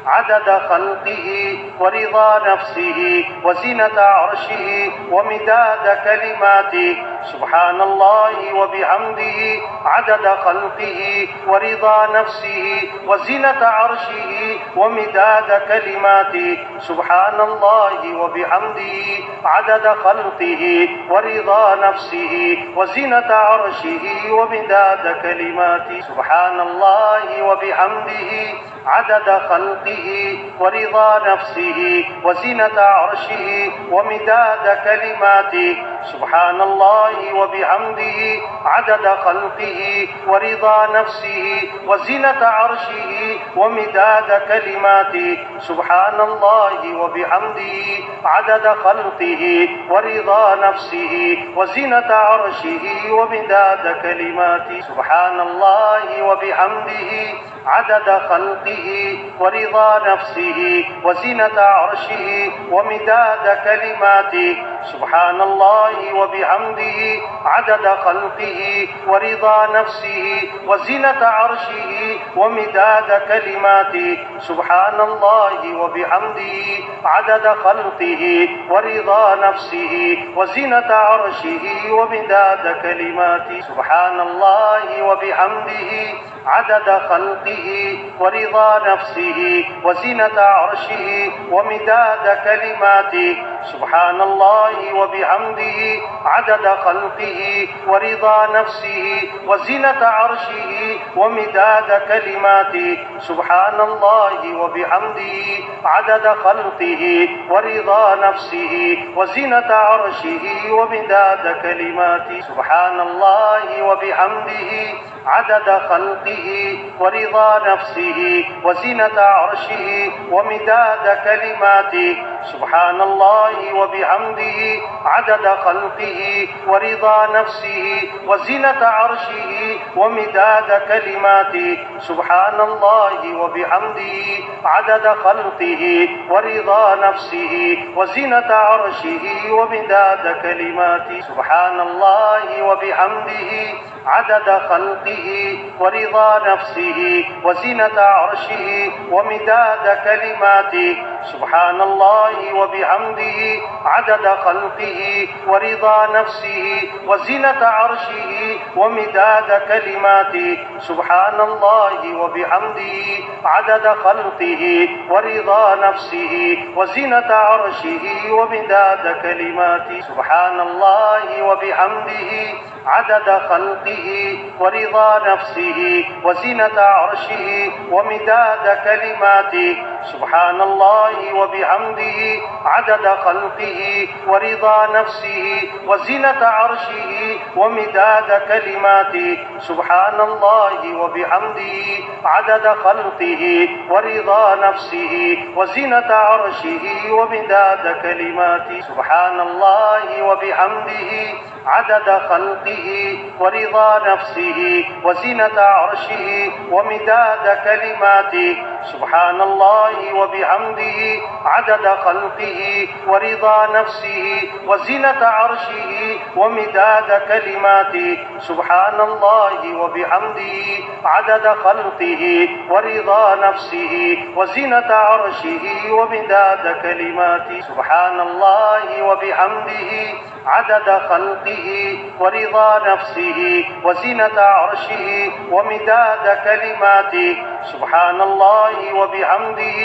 عدد خلقه ورضا نفسه وزنة عرشه ومداد كلماته سبحان الله الله وبحمده عدد خلقه ورضا نفسه وزنة عرشه ومداد كلماته سبحان الله وبحمده عدد خلقه ورضا نفسه وزنة عرشه ومداد كلماته سبحان الله وبحمده عدد خلقه ورضا نفسه وزنة عرشه ومداد كلماته سبحان الله وبحمده عدد خلقه ورضا نفسه وزنة عرشه ومداد كلماته سبحان الله وبحمده عدد خلقه ورضا نفسه وزنة عرشه ومداد كلماته سبحان الله وبحمده عدد خلقه ورضا نفسه وزنة عرشه ومداد كلماته سبحان الله وبحمده عدد خلقه ورضا نفسه وزنة عرشه ومداد كلماته سبحان الله وبحمده عدد خلقه ورضا نفسه وزنة عرشه ومداد كلماته سبحان الله وبحمده عدد خلقه ورضا نفسه وزنة عرشه ومداد كلماته سبحان الله وبحمده عدد خلقه ورضا نفسه وزنة عرشه ومداد كلماته سبحان الله وبحمده عدد خلقه ورضا نفسه وزنة عرشه ومداد كلماته سبحان الله وبحمده عدد خلقه ورضا نفسه وزنة عرشه ومداد كلماته سبحان الله وبحمده عدد خلقه ورضا نفسه وزنة عرشه ومداد كلماته سبحان الله وبحمده عدد خلقه ورضا نفسه وزنة عرشه ومداد كلماته سبحان الله وبحمده عدد خلقه ورضا نفسه وزنة عرشه ومداد كلماته سبحان الله وبحمده عدد خلقه ورضا نفسه وزنة عرشه ومداد كلماته سبحان الله وبحمده عدد خلقه ورضا نفسه وزنة عرشه ومداد كلماته سبحان الله وبحمده عدد خلقه ورضا نفسه وزنة عرشه ومداد كلماته سبحان الله وبحمده عدد خلقه ورضا نفسه وزنة عرشه ومداد كلماته سبحان الله وبحمده عدد خلقه ورضا نفسه وزنة عرشه ومداد كلماته سبحان الله وبحمده عدد خلقه ورضا نفسه وزنة عرشه ومداد كلماته سبحان الله وبحمده عدد خلقه ورضا نفسه وزنة عرشه ومداد كلماته سبحان الله وبحمده عدد خلقه ورضا نفسه وزنة عرشه ومداد كلماته سبحان الله وبحمده عدد خلقه ورضا نفسه وزنة عرشه ومداد كلماته سبحان الله وبحمده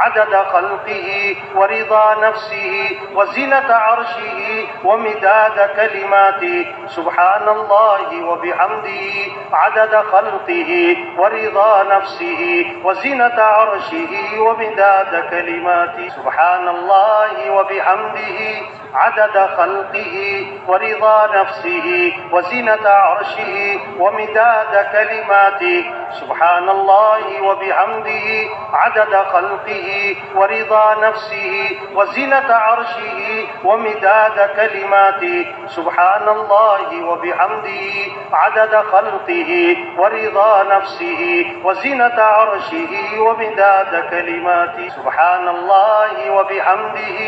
عدد خلقه ورضا نفسه وزنة عرشه ومداد كلماته سبحان الله وبحمده عدد خلقه ورضا نفسه وزنة عرشه ومداد كلماته سبحان الله وبحمده عدد خلقه ورضا نفسه وزنة عرشه ومداد كلماته سبحان الله وبحمده عدد خلقه ورضا نفسه وزنة عرشه ومداد كلماته سبحان الله وبحمده عدد خلقه ورضا نفسه وزنة عرشه ومداد كلماته سبحان الله وبحمده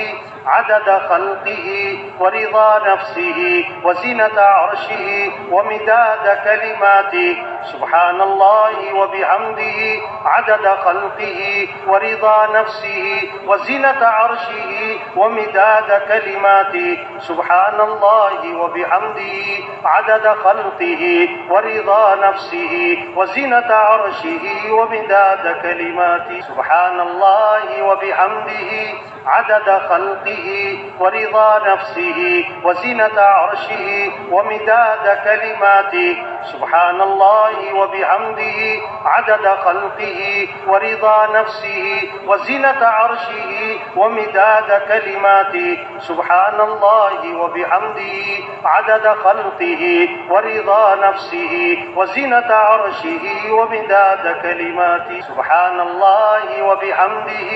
عدد خلقه ورضا نفسه وزنة عرشه ومداد كلماته سبحان الله وبحمده عدد خلقه ورضا نفسه وزنة عرشه ومداد كلماته سبحان الله وبحمده عدد خلقه ورضا نفسه وزنة عرشه ومداد كلماته سبحان الله وبحمده عدد خلقه ورضا نفسه وزنة عرشه ومداد كلماته سبحان الله وبحمده عدد خلقه ورضا نفسه وزنة عرشه ومداد كلماته سبحان الله وبحمده عدد خلقه ورضا نفسه وزنة عرشه ومداد كلماته سبحان الله وبحمده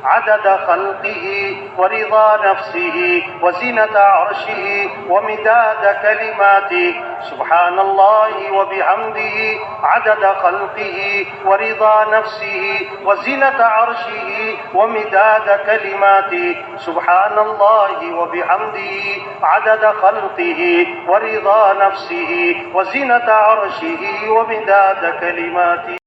عدد خلقه ورضا نفسه وزنة عرشه ومداد كلماته سبحان الله وبحمده عدد خلقه ورضا نفسه وزنة عرشه ومداد كلماته سبحان الله وبحمده عدد خلقه ورضا نفسه وزنة عرشه ومداد كلماته